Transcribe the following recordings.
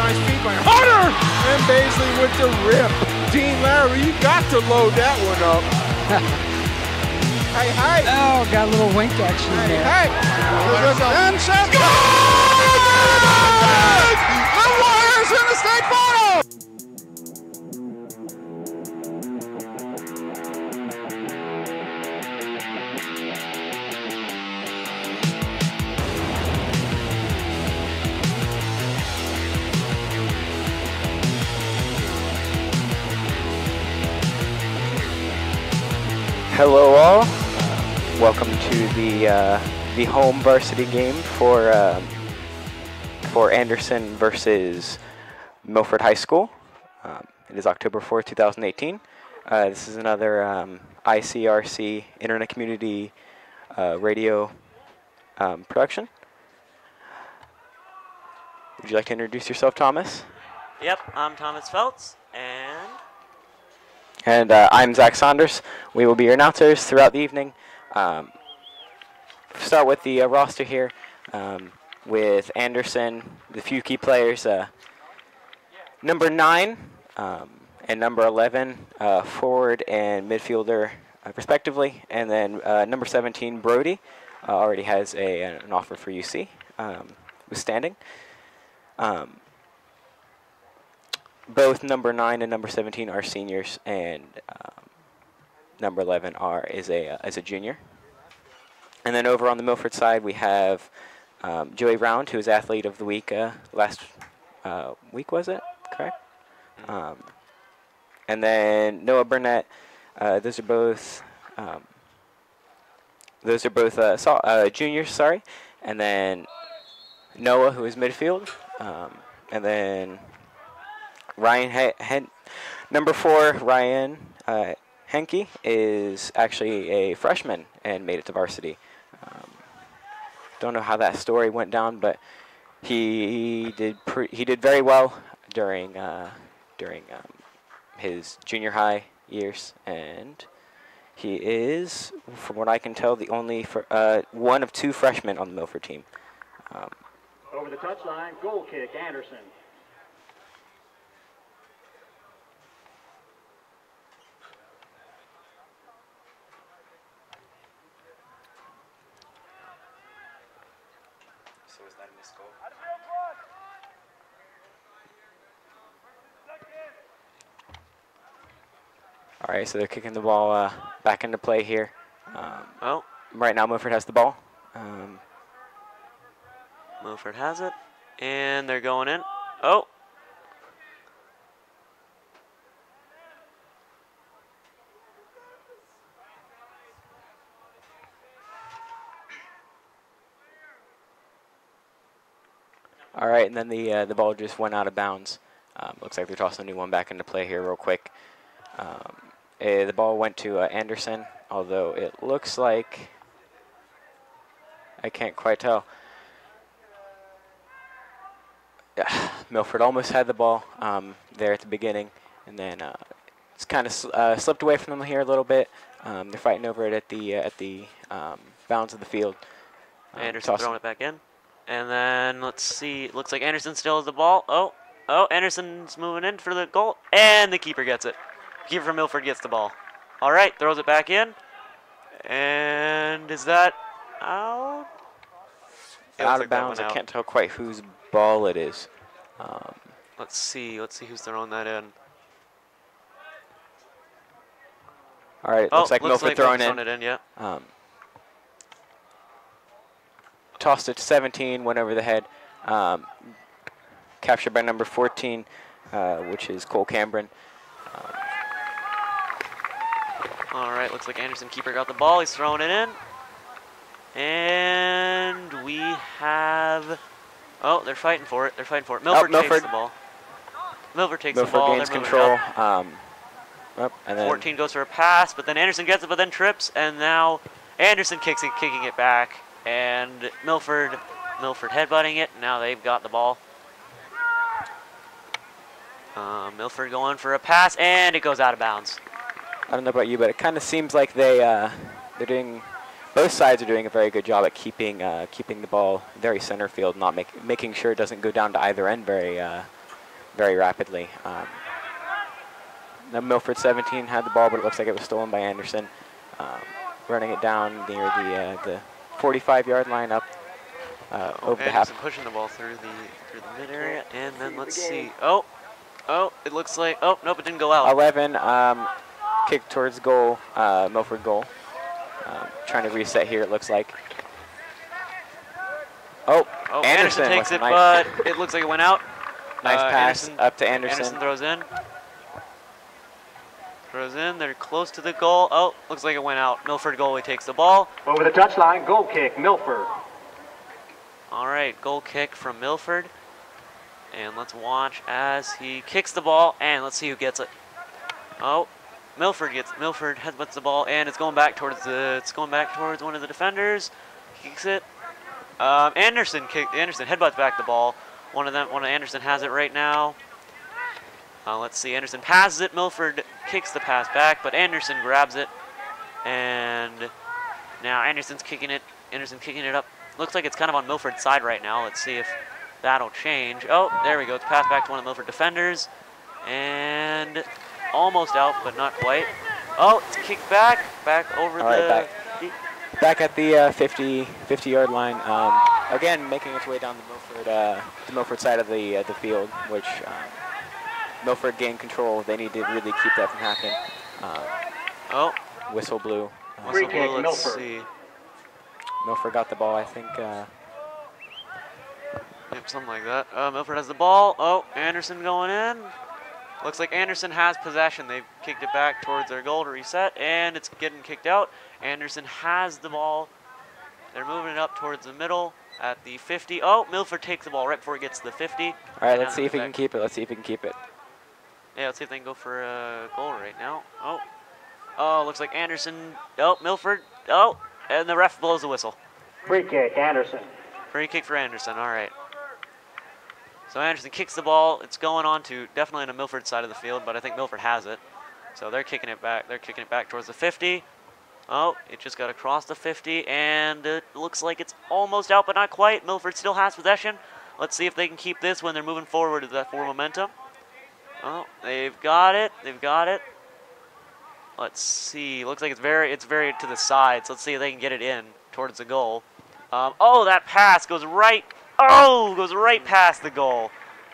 nice feed by Hunter! And Baisley with the rip. Dean Larry, you got to load that one up. Hey, hey. Oh, got a little wink action there. Hey, and set. The Warriors in the state final! Hello all, welcome to the home varsity game for Anderson versus Milford High School. It is October 4th, 2018. This is another ICRC Internet Community Radio production. Would you like to introduce yourself, Thomas? Yep, I'm Thomas Feltz, And I'm Zach Saunders. We will be your announcers throughout the evening. Start with the roster here with Anderson, the few key players, number 9 and number 11, forward and midfielder respectively. And then number 17, Brody, already has an offer for UC, was standing. Both number 9 and number 17 are seniors, and number 11 is a junior. And then over on the Milford side, we have Joey Round, who was Athlete of the Week last week, was it? Correct? And then Noah Burnett. Those are both juniors. Sorry. And then Noah, who is midfield, and then number 4, Ryan Henke, is actually a freshman and made it to varsity. Don't know how that story went down, but he did very well during his junior high years, and he is, from what I can tell, the only one of 2 freshmen on the Milford team. Over the touchline, goal kick, Anderson. So is that a missed goal? All right, so they're kicking the ball back into play here. Right now, Milford has the ball. Milford has it, and they're going in. Oh. All right, and then the ball just went out of bounds. Looks like they're tossing a new one back into play here real quick. The ball went to Anderson, although it looks like, I can't quite tell. Milford almost had the ball there at the beginning, and then it's kind of slipped away from them here a little bit. They're fighting over it at the bounds of the field. Anderson throwing it back in. And then, let's see, it looks like Anderson still has the ball. Oh, Anderson's moving in for the goal, and the keeper gets it. Keeper from Milford gets the ball. All right, throws it back in. And is that out? Out of bounds. I can't tell quite whose ball it is. Let's see who's throwing that in. All right, looks like Milford throwing it in, yeah. Tossed it to 17, went over the head. Captured by number 14, which is Cole Cameron. All right, looks like Anderson keeper got the ball. He's throwing it in. And we have... Oh, they're fighting for it. Milford takes the ball. Milford takes the ball. Milford gains control. And then 14 goes for a pass, but then Anderson gets it, but then trips. And now Anderson kicking it back. And Milford headbutting it. Now they've got the ball. Milford going for a pass, and it goes out of bounds. I don't know about you, but it kind of seems like they're doing. Both sides are doing a very good job at keeping the ball very center field, not making sure it doesn't go down to either end very very rapidly. Now Milford 17 had the ball, but it looks like it was stolen by Anderson. Running it down near the 45-yard line up over the half. Anderson pushing the ball through the mid area, and then let's see. Oh, it looks like. Oh, nope, it didn't go out. 11 kick towards goal, Milford goal. Trying to reset here, it looks like. Oh, Anderson takes it, but it looks like it went out. Nice pass up to Anderson. Anderson throws in. They're close to the goal. Oh, looks like it went out. Milford goalie takes the ball. Over the touchline, goal kick, Milford. All right, goal kick from Milford. And let's watch as he kicks the ball, and let's see who gets it. Oh, Milford headbutts the ball, and it's going back towards one of the defenders. Kicks it. Anderson headbutts back the ball. One of Anderson has it right now. Let's see. Anderson passes it. Milford kicks the pass back, but Anderson grabs it, and now Anderson's kicking it. Anderson kicking it up. Looks like it's kind of on Milford's side right now. Let's see if that'll change. Oh, there we go. It's passed back to one of the Milford defenders, and almost out, but not quite. Oh, it's kicked back over back at the 50-yard line. Again, making its way down the Milford side of the field, which Milford gained control. They need to really keep that from happening. Whistle blew. Free kick, let's Milford. see. Milford got the ball, I think. Yep, something like that. Milford has the ball. Oh, Anderson going in. Looks like Anderson has possession. They've kicked it back towards their goal to reset, and it's getting kicked out. Anderson has the ball. They're moving it up towards the middle at the 50. Oh, Milford takes the ball right before it gets to the 50. All right, let's see if he can keep it. Yeah, let's see if they can go for a goal right now. Oh, looks like Anderson. Oh, Milford. Oh, and the ref blows the whistle. Free kick, Anderson. Free kick for Anderson. All right. So Anderson kicks the ball. It's going on to definitely on the Milford side of the field, but I think Milford has it. So they're kicking it back. They're kicking it back towards the 50. Oh, it just got across the 50, and it looks like it's almost out, but not quite. Milford still has possession. Let's see if they can keep this when they're moving forward with that forward momentum. Oh, they've got it. Let's see. Looks like it's very to the sides. Let's see if they can get it in towards the goal. Oh, that pass goes right. Oh, goes right past the goal.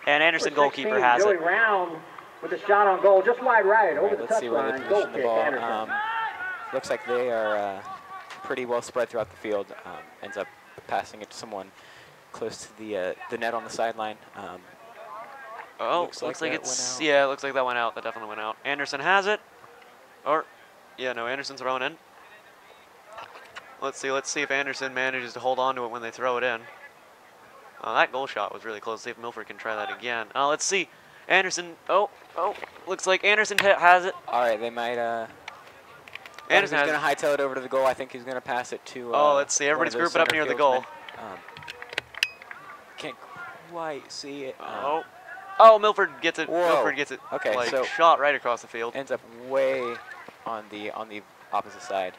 And Anderson goalkeeper has it. Round with a shot on goal, just wide right, over the Let's see where they touchline. Goal position the kick, ball. Anderson. Looks like they are pretty well spread throughout the field. Ends up passing it to someone close to the net on the sideline. Looks like it's it looks like that went out. That definitely went out. Anderson has it. Anderson's throwing in. Let's see if Anderson manages to hold on to it when they throw it in. That goal shot was really close. See if Milford can try that again. Let's see. Anderson. Looks like Anderson has it. All right, they might. Anderson's going to hightail it over to the goal. I think he's going to pass it to. Let's see. Everybody's grouping up near the goal. Can't quite see it. Milford gets it. Whoa. Milford gets it. Okay, so shot right across the field. Ends up way on the opposite side.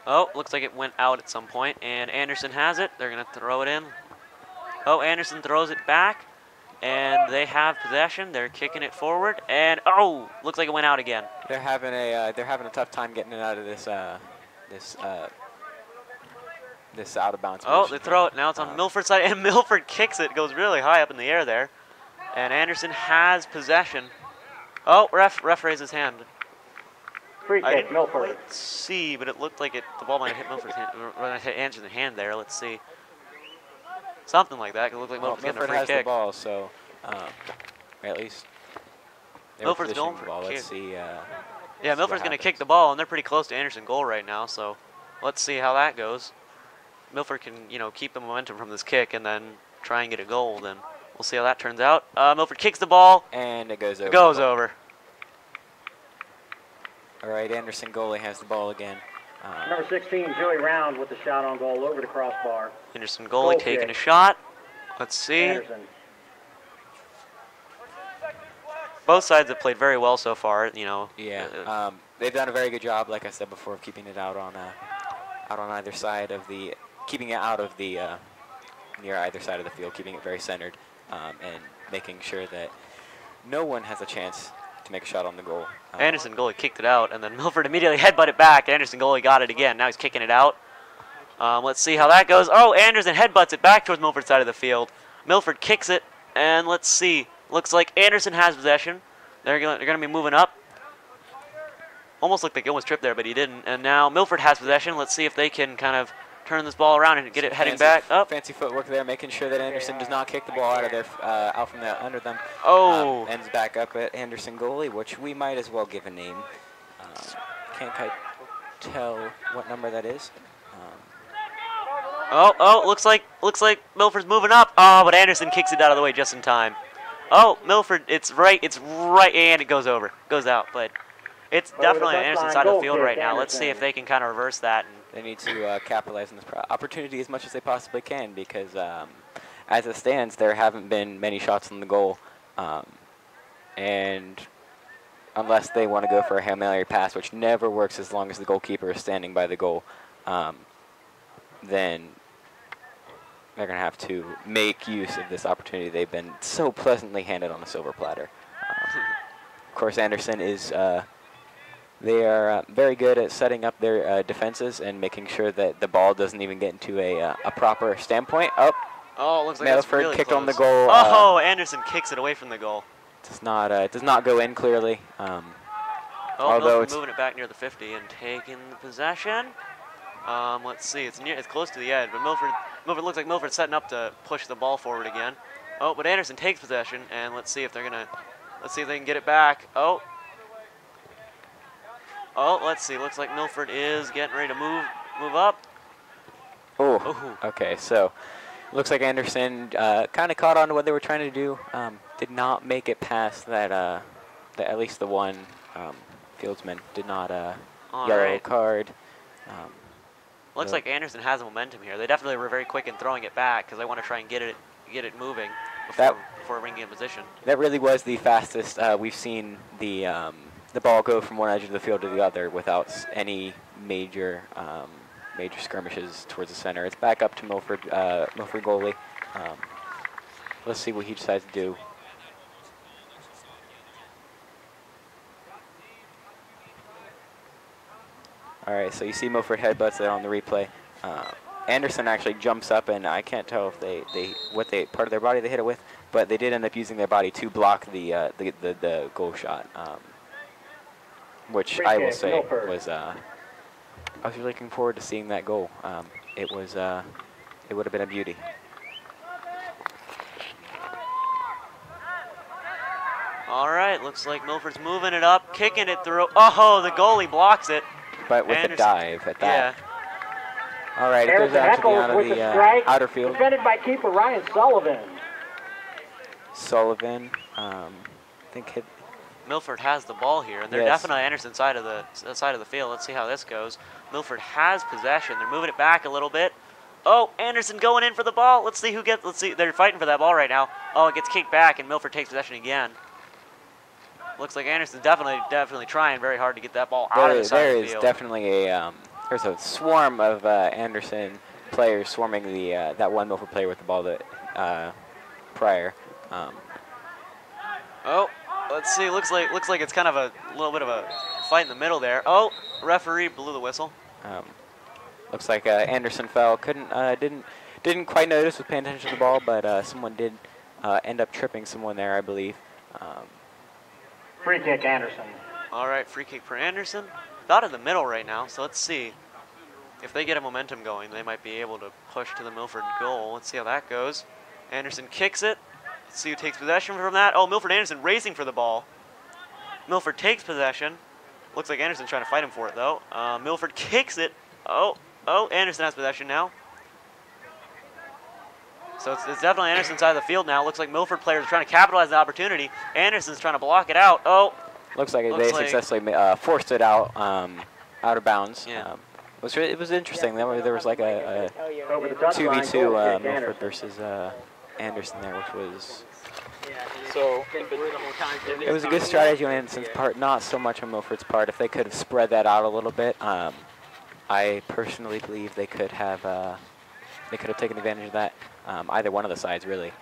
Looks like it went out at some point, and Anderson has it. They're going to throw it in. Anderson throws it back, and they have possession. They're kicking it forward, and looks like it went out again. They're having a tough time getting it out of this out of bounds. They throw it. Now it's on Milford's side, and Milford kicks it. It goes really high up in the air there, and Anderson has possession. Ref raised his hand. Free kick, Milford. Let's see, but it looked like the ball might have hit Milford's hand, hit Anderson's hand there. Let's see. Something like that. It looked like Milford's getting a free has kick. The ball, so at least Milford's going for the ball. Let's see. Milford's going to kick the ball, and they're pretty close to Anderson goal right now. So let's see how that goes. Milford can, keep the momentum from this kick and then try and get a goal. Then we'll see how that turns out. Milford kicks the ball, and it goes over. It goes over. All right, Anderson goalie has the ball again. Number 16, Joey Round with the shot on goal over the crossbar. Anderson goalie taking a shot. Let's see. Anderson. Both sides have played very well so far. Yeah. They've done a very good job, like I said before, of keeping it out on either side of the, keeping it out of the near either side of the field, keeping it very centered, and making sure that no one has a chance to make a shot on the goal. Anderson goalie kicked it out, and then Milford immediately headbutted back. Anderson goalie got it again. Now he's kicking it out. Let's see how that goes. Oh, Anderson headbutts it back towards Milford's side of the field. Milford kicks it, and let's see. Looks like Anderson has possession. They're gonna be moving up. Almost looked like he almost tripped there, but he didn't. And now Milford has possession. Let's see if they can kind of turn this ball around and get it heading back up. Fancy footwork there, making sure that Anderson does not kick the ball out of their out from under them. Oh, ends back up at Anderson goalie, which we might as well give a name. Can't quite tell what number that is. looks like Milford's moving up. Oh, but Anderson kicks it out of the way just in time. Oh, Milford, it's right, and it goes out. But it's definitely on Anderson's side of the field right now. Let's see if they can kind of reverse that. They need to capitalize on this opportunity as much as they possibly can, because as it stands, there haven't been many shots on the goal, and unless they want to go for a Hail Mary pass, which never works as long as the goalkeeper is standing by the goal, then they're going to have to make use of this opportunity they've been so pleasantly handed on a silver platter. Of course, Anderson is they are very good at setting up their defenses and making sure that the ball doesn't even get into a proper standpoint. Oh, looks like Milford really kicked close. on the goal. Oh, Anderson kicks it away from the goal. Does not go in clearly. Although Milford moving it back near the 50 and taking the possession. Let's see, it's close to the edge, but Milford looks like Milford's setting up to push the ball forward again. Oh, but Anderson takes possession, and let's see if they can get it back. Oh, let's see. Looks like Milford is getting ready to move up. Oh, okay. So, looks like Anderson kind of caught on to what they were trying to do. Did not make it past that. At least the one fieldsman did not yellow card. Looks like Anderson has a momentum here. They definitely were very quick in throwing it back because they want to try and get it moving before bringing in position. That really was the fastest we've seen the ball go from one edge of the field to the other without any major skirmishes towards the center. It's back up to Milford goalie. Let's see what he decides to do. All right, so you see Milford headbutts there on the replay. Anderson actually jumps up, and I can't tell if what part of their body they hit it with, but they did end up using their body to block the goal shot, which I will say was I was really looking forward to seeing that goal. It would have been a beauty. All right, looks like Milford's moving it up, kicking it through. Oh, the goalie blocks it. But with Anderson, a dive at that. Yeah. All right, it goes out to the outer field. Defended by keeper Ryan Sullivan. I think hit. Milford has the ball here, and they're definitely on Anderson's side of the field. Let's see how this goes. Milford has possession. They're moving it back a little bit. Oh, Anderson going in for the ball. Let's see who gets. Let's see. They're fighting for that ball right now. Oh, it gets kicked back, and Milford takes possession again. Looks like Anderson's definitely trying very hard to get that ball out of the side of the field. There is definitely there's a swarm of Anderson players swarming that one Milford player with the ball prior. Oh, let's see. Looks like it's kind of a little bit of a fight in the middle there. Oh, referee blew the whistle. Looks like Anderson fell. Didn't quite notice, was paying attention to the ball, but someone did end up tripping someone there, I believe. Free kick, Anderson. All right, free kick for Anderson. About in the middle right now, so let's see. If they get a momentum going, they might be able to push to the Milford goal. Let's see how that goes. Anderson kicks it. Let's see who takes possession from that. Oh, Milford Anderson racing for the ball. Milford takes possession. Looks like Anderson's trying to fight him for it, though. Milford kicks it. Oh, Anderson has possession now. So it's definitely Anderson's side of the field now. Looks like Milford players are trying to capitalize the opportunity. Anderson's trying to block it out. Oh. Looks like they successfully forced it out of bounds. Yeah. It was interesting. There was like a 2v2 Milford versus Anderson there, which was. So it was a good strategy on Anderson's part, not so much on Milford's part. If they could have spread that out a little bit, I personally believe they could have taken advantage of that. Either one of the sides, really.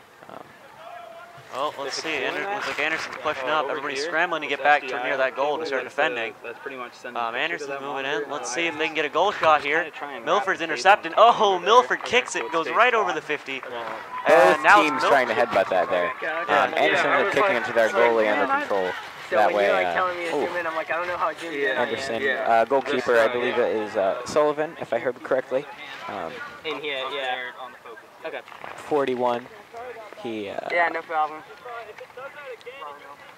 Oh, let's see. Looks like Anderson's pushing up. Everybody's scrambling to get back to near that goal to start defending. Anderson's moving in. Let's see if they can get a goal shot here. Milford's intercepted. Oh, Milford kicks it. Goes right over the 50. Both teams trying to headbutt that there. Anderson ended up kicking into their goalie under control. That way, Anderson, goalkeeper, I believe it is Sullivan, if I heard correctly. In here, yeah. Okay. 41. He. Yeah, no problem.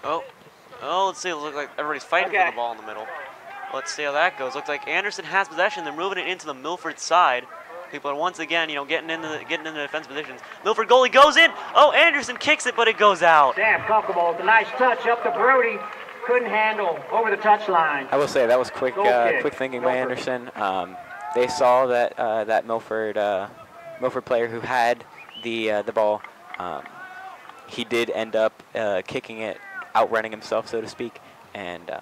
Oh, let's see. It looks like everybody's fighting for the ball in the middle. Let's see how that goes. Looks like Anderson has possession. They're moving it into the Milford side. People are once again, getting into the defense positions. Milford goalie goes in. Oh, Anderson kicks it, but it goes out. Sam comfortable with a nice touch up to Brody. Couldn't handle over the touchline. I will say that was quick thinking by Anderson. They saw that that Milford player who had the ball. He did end up kicking it, outrunning himself, so to speak, and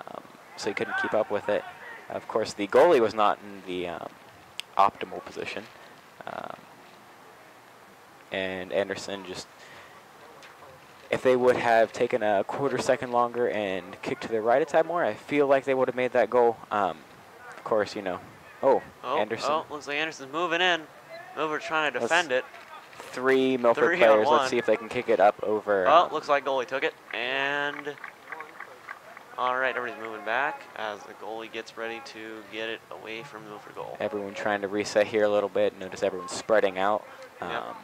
so he couldn't keep up with it. Of course, the goalie was not in the optimal position, and Anderson just, if they would have taken a quarter second longer and kicked to their right a tad more, I feel like they would have made that goal. Of course, Anderson. Oh, looks like Anderson's moving in. Milford trying to defend it. 3 Milford players. Let's see if they can kick it up over. Oh, looks like goalie took it. And all right, everybody's moving back as the goalie gets ready to get it away from Milford goal. Everyone trying to reset here a little bit. Notice everyone's spreading out. Yep.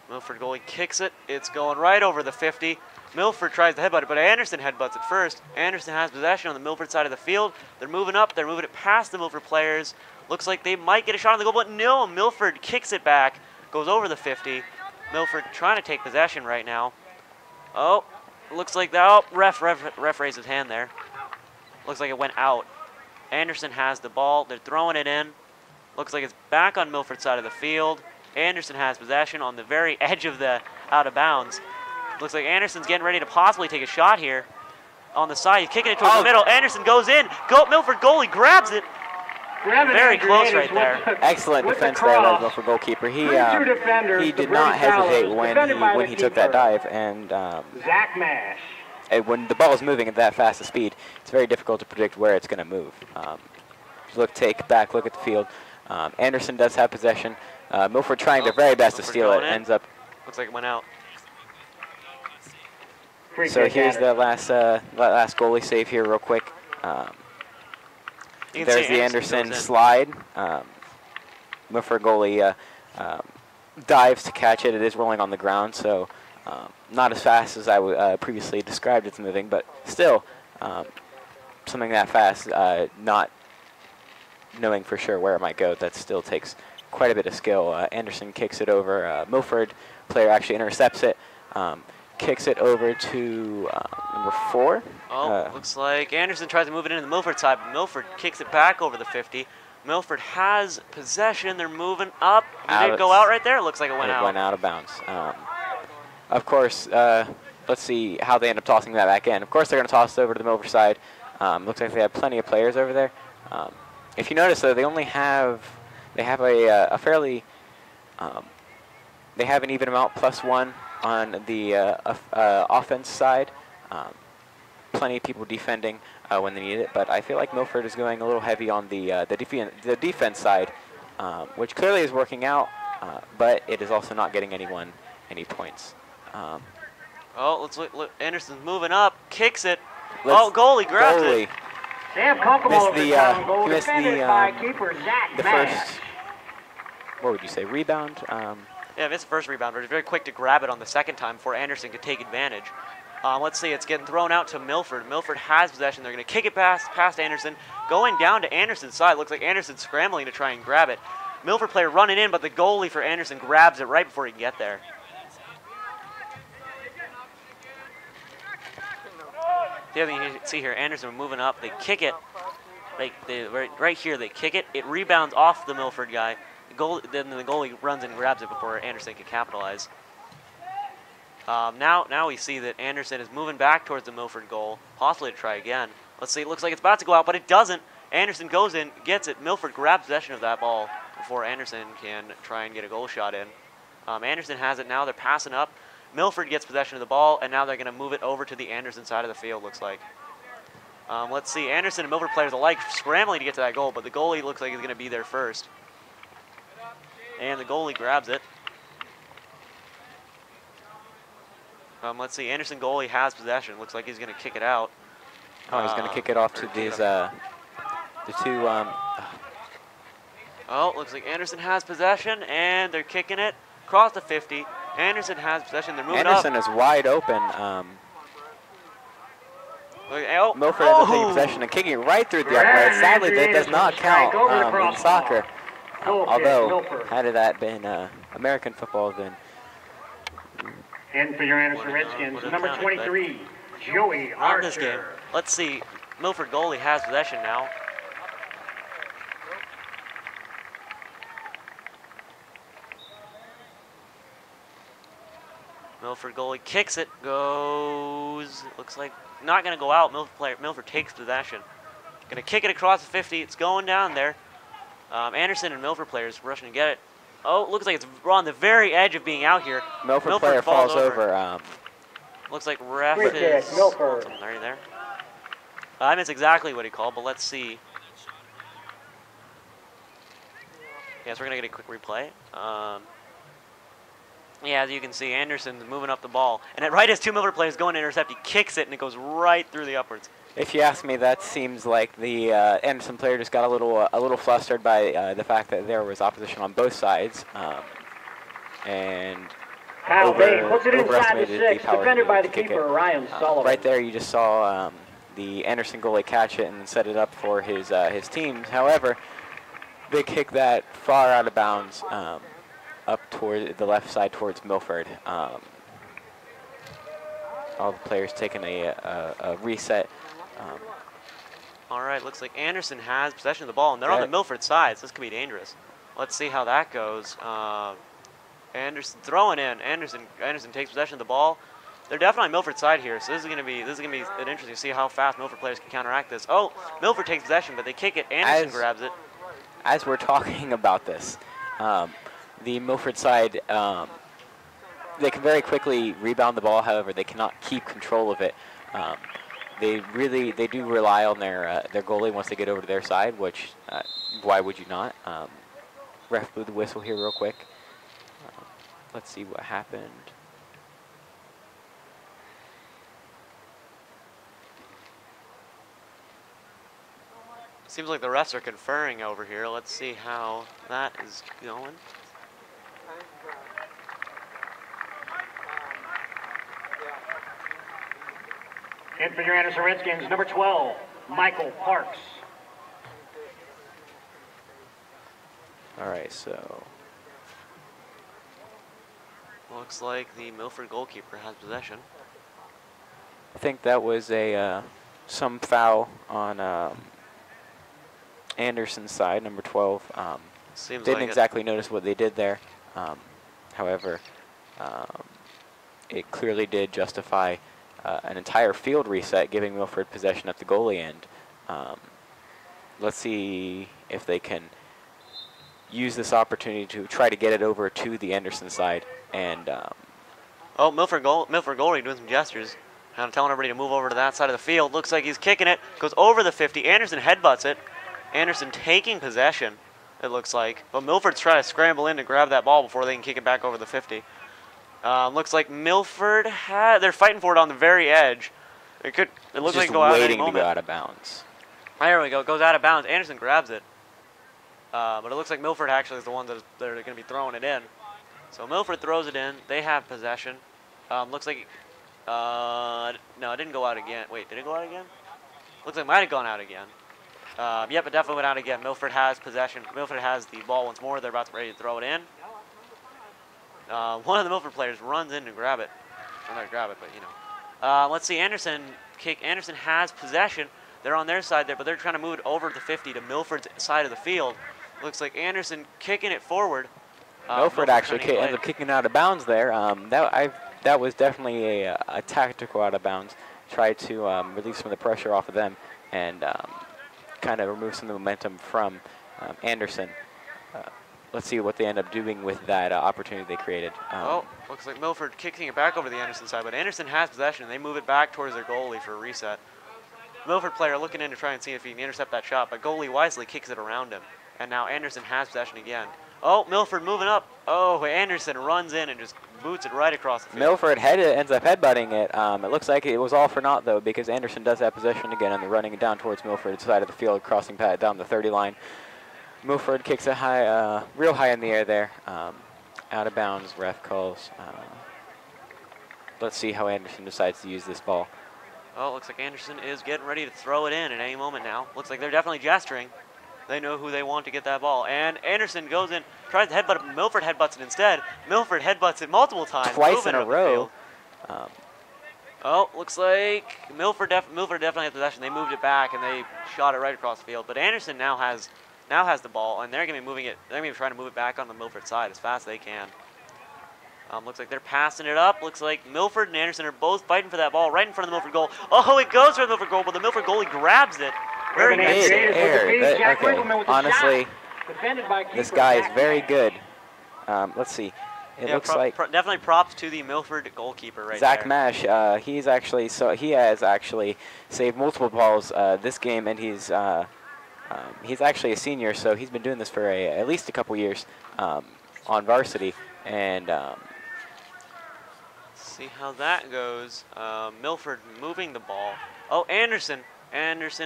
Milford goalie kicks it. It's going right over the 50. Milford tries to headbutt it, but Anderson headbutts it first. Anderson has possession on the Milford side of the field. They're moving up. They're moving it past the Milford players. Looks like they might get a shot on the goal, but no. Milford kicks it back. Goes over the 50. Milford trying to take possession right now. Oh, looks like that. Oh, ref raised his hand there. Looks like it went out. Anderson has the ball. They're throwing it in. Looks like it's back on Milford's side of the field. Anderson has possession on the very edge of the out of bounds. Looks like Anderson's getting ready to possibly take a shot here. On the side, he's kicking it towards the middle. Anderson goes in. Milford goalie grabs it. Very close right there. Excellent defense there by the Milford goalkeeper. He did not hesitate when he took that dive, and Zach Mash. when the ball is moving at that fast a speed, it's very difficult to predict where it's going to move. Take back, look at the field. Anderson does have possession. Milford trying their very best to steal it. Ends up. Looks like it went out. So here's the last goalie save here, real quick. There's the Anderson slide. Milford goalie dives to catch it. It is rolling on the ground, so not as fast as I previously described it's moving, but still something that fast, not knowing for sure where it might go, that still takes quite a bit of skill. Anderson kicks it over. Milford player actually intercepts it. Kicks it over to number 4. Oh, looks like Anderson tries to move it into the Milford side, but Milford kicks it back over the 50. Milford has possession. They're moving up. Did it go out right there? It looks like it went out. It went out of bounds. Of course, let's see how they end up tossing that back in. Of course, they're going to toss it over to the Milford side. Looks like they have plenty of players over there. If you notice, though, they have a fairly, they have an even amount, +1 on the offense side. Plenty of people defending when they need it, but I feel like Milford is going a little heavy on the defense side, which clearly is working out, but it is also not getting anyone any points. Oh, let's look. Anderson's moving up, kicks it. Goalie grabs it. Sam comfortable missed the first, what would you say, rebound? Yeah, missed the first rebound, but he's very quick to grab it on the second time before Anderson could take advantage. Let's see, it's getting thrown out to Milford. Milford has possession. They're going to kick it past Anderson. Going down to Anderson's side. Looks like Anderson's scrambling to try and grab it. Milford player running in, but the goalie for Anderson grabs it right before he can get there. The other thing you see here, Anderson moving up. They kick it. Right here, they kick it. It rebounds off the Milford guy. Then the goalie runs and grabs it before Anderson can capitalize. Now we see that Anderson is moving back towards the Milford goal, possibly to try again. Let's see, it looks like it's about to go out, but it doesn't. Anderson goes in, gets it. Milford grabs possession of that ball before Anderson can try and get a goal shot in. Anderson has it now. They're passing up. Milford gets possession of the ball, and now they're going to move it over to the Anderson side of the field, looks like. Let's see, Anderson and Milford players alike scrambling to get to that goal, but the goalie looks like he's going to be there first. And the goalie grabs it. Let's see, Anderson goalie has possession. Looks like he's going to kick it out. Oh, he's going to kick it off to these, the two. Oh, looks like Anderson has possession, and they're kicking it across the 50. Anderson has possession. They're moving Anderson up. is wide open. Milford ends up taking possession and kicking it right through the upright. Sadly, that does not count in soccer. Although, had that been American football, then. And for your Anderson Redskins, number 23, Joey Not in this game. Archer. Let's see. Milford goalie has possession now. Milford goalie kicks it, goes, looks like not going to go out. Milford takes possession. Going to kick it across the 50. It's going down there. Anderson and Milford players rushing to get it. Oh, looks like it's on the very edge of being out here. Milford player falls over. Looks like ref Quick is kick, Milford. right there. I missed exactly what he called, but let's see. Yes, we're going to get a quick replay. Yeah, as you can see, Anderson's moving up the ball. And right as two Milford players go in to intercept, he kicks it, and it goes right through the upwards. If you ask me, that seems like the Anderson player just got a little flustered by the fact that there was opposition on both sides, and Kyle Bain puts it inside the overestimated 6, power defended by the to kick keeper, it. Ryan Sullivan. Right there, you just saw the Anderson goalie catch it and set it up for his team. However, they kick that far out of bounds. Up toward the left side towards Milford. All the players taking a reset. All right, looks like Anderson has possession of the ball, and they're on the Milford side, so this could be dangerous. Let's see how that goes. Anderson throwing in. Anderson takes possession of the ball. They're definitely on Milford's side here, so this is gonna be an interesting to see how fast Milford players can counteract this. Oh, Milford takes possession, but they kick it. Anderson grabs it. As we're talking about this, the Milford side, they can very quickly rebound the ball. However, they cannot keep control of it. They do rely on their goalie once they get over to their side, which why would you not? Ref blew the whistle here real quick. Let's see what happened. Seems like the refs are conferring over here. Let's see how that is going. And for your Anderson Redskins, number 12, Michael Parks. All right, so Looks like the Milford goalkeeper has possession. I think that was some foul on Anderson's side, number 12. Didn't exactly notice what they did there. However, it clearly did justify an entire field reset, giving Milford possession at the goalie end. Let's see if they can use this opportunity to try to get it over to the Anderson side. And oh, Milford goalie doing some gestures, kind of telling everybody to move over to that side of the field. Looks like he's kicking it, goes over the 50. Anderson headbutts it. Anderson taking possession, it looks like. But Milford's trying to scramble in to grab that ball before they can kick it back over the 50. Looks like Milford they're fighting for it on the very edge. It looks like it go out at any moment. Waiting to go out of bounds. There we go. It goes out of bounds. Anderson grabs it. But it looks like Milford actually is the one that are going to be throwing it in. So Milford throws it in. They have possession. Looks like no, it didn't go out again. Wait, did it go out again? Looks like it might have gone out again. Yep, it definitely went out again. Milford has possession. Milford has the ball once more. They're about to ready to throw it in. One of the Milford players runs in to grab it. I'm not grab it, but you know. Let's see. Anderson has possession. They're on their side there, but they're trying to move it over the 50 to Milford's side of the field. Looks like Anderson kicking it forward. Milford actually ends up kicking out of bounds there. That was definitely a tactical out of bounds. Tried to relieve some of the pressure off of them and kind of remove some of the momentum from Anderson. let's see what they end up doing with that opportunity they created. Looks like Milford kicking it back over to the Anderson side, but Anderson has possession. They move it back towards their goalie for a reset. Milford player looking in to try and see if he can intercept that shot, but goalie wisely kicks it around him. And now Anderson has possession again. Oh, Milford moving up. Oh, Anderson runs in and just boots it right across the field. Milford ends up headbutting it. It looks like it was all for naught, though, because Anderson does have possession again, and they're running it down towards Milford's side of the field, crossing pad down the 30 line. Milford kicks it high, real high in the air there. Out of bounds, ref calls. Let's see how Anderson decides to use this ball. Oh, looks like Anderson is getting ready to throw it in at any moment now. Looks like they're definitely gesturing. They know who they want to get that ball. And Anderson goes in, tries to headbutt it. Milford headbutts it instead. Milford headbutts it multiple times. Twice in a row. Looks like Milford definitely has possession. They moved it back and they shot it right across the field. But Anderson now has the ball, and they're going to be moving it. They're going to be trying to move it back on the Milford side as fast as they can. Looks like they're passing it up. Looks like Milford and Anderson are both fighting for that ball right in front of the Milford goal. Oh, it goes for the Milford goal, but the Milford goalie grabs it. Very nice. Okay, honestly, this guy is very good. Let's see. It looks like definitely props to the Milford goalkeeper right Zach there. Mash. He has actually saved multiple balls this game, and he's actually a senior, so he's been doing this for at least a couple years on varsity. And see how that goes. Milford moving the ball. Oh, Anderson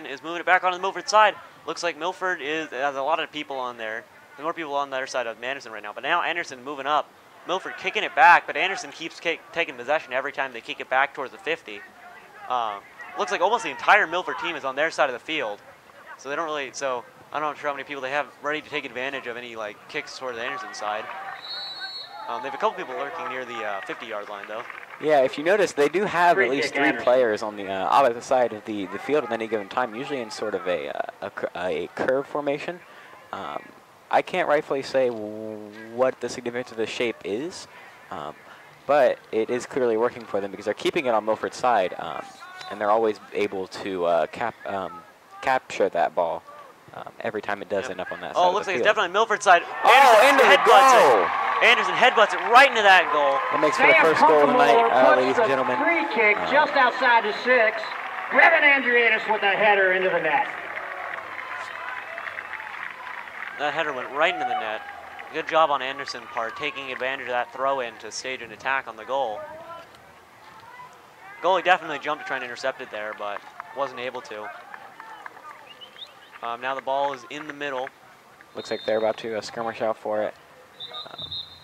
is moving it back onto the Milford side. Looks like Milford has a lot of people on there. There's more people on the other side of Anderson right now. But now Anderson moving up. Milford kicking it back, but Anderson keeps taking possession every time they kick it back towards the 50. Looks like almost the entire Milford team is on their side of the field. So they don't really. So I'm not sure how many people they have ready to take advantage of any kicks toward the Anderson side. They have a couple people lurking near the 50-yard line, though. Yeah, if you notice, they do have at least 3 players on the opposite side of the field at any given time, usually in sort of a curve formation. I can't rightfully say what the significance of the shape is, but it is clearly working for them because they're keeping it on Milford's side, and they're always able to capture that ball every time it does end up on that side. Oh, it looks like it's definitely Milford's side. Into the goal! Anderson headbutts it right into that goal. That makes for the first goal of the night, ladies and gentlemen. Free kick just outside the 6. Revan Andreatis with a header into the net. That header went right into the net. Good job on Anderson's part, taking advantage of that throw-in to stage an attack on the goal. Goalie definitely jumped to try and intercept it there, but wasn't able to. Now the ball is in the middle. Looks like they're about to skirmish out for it.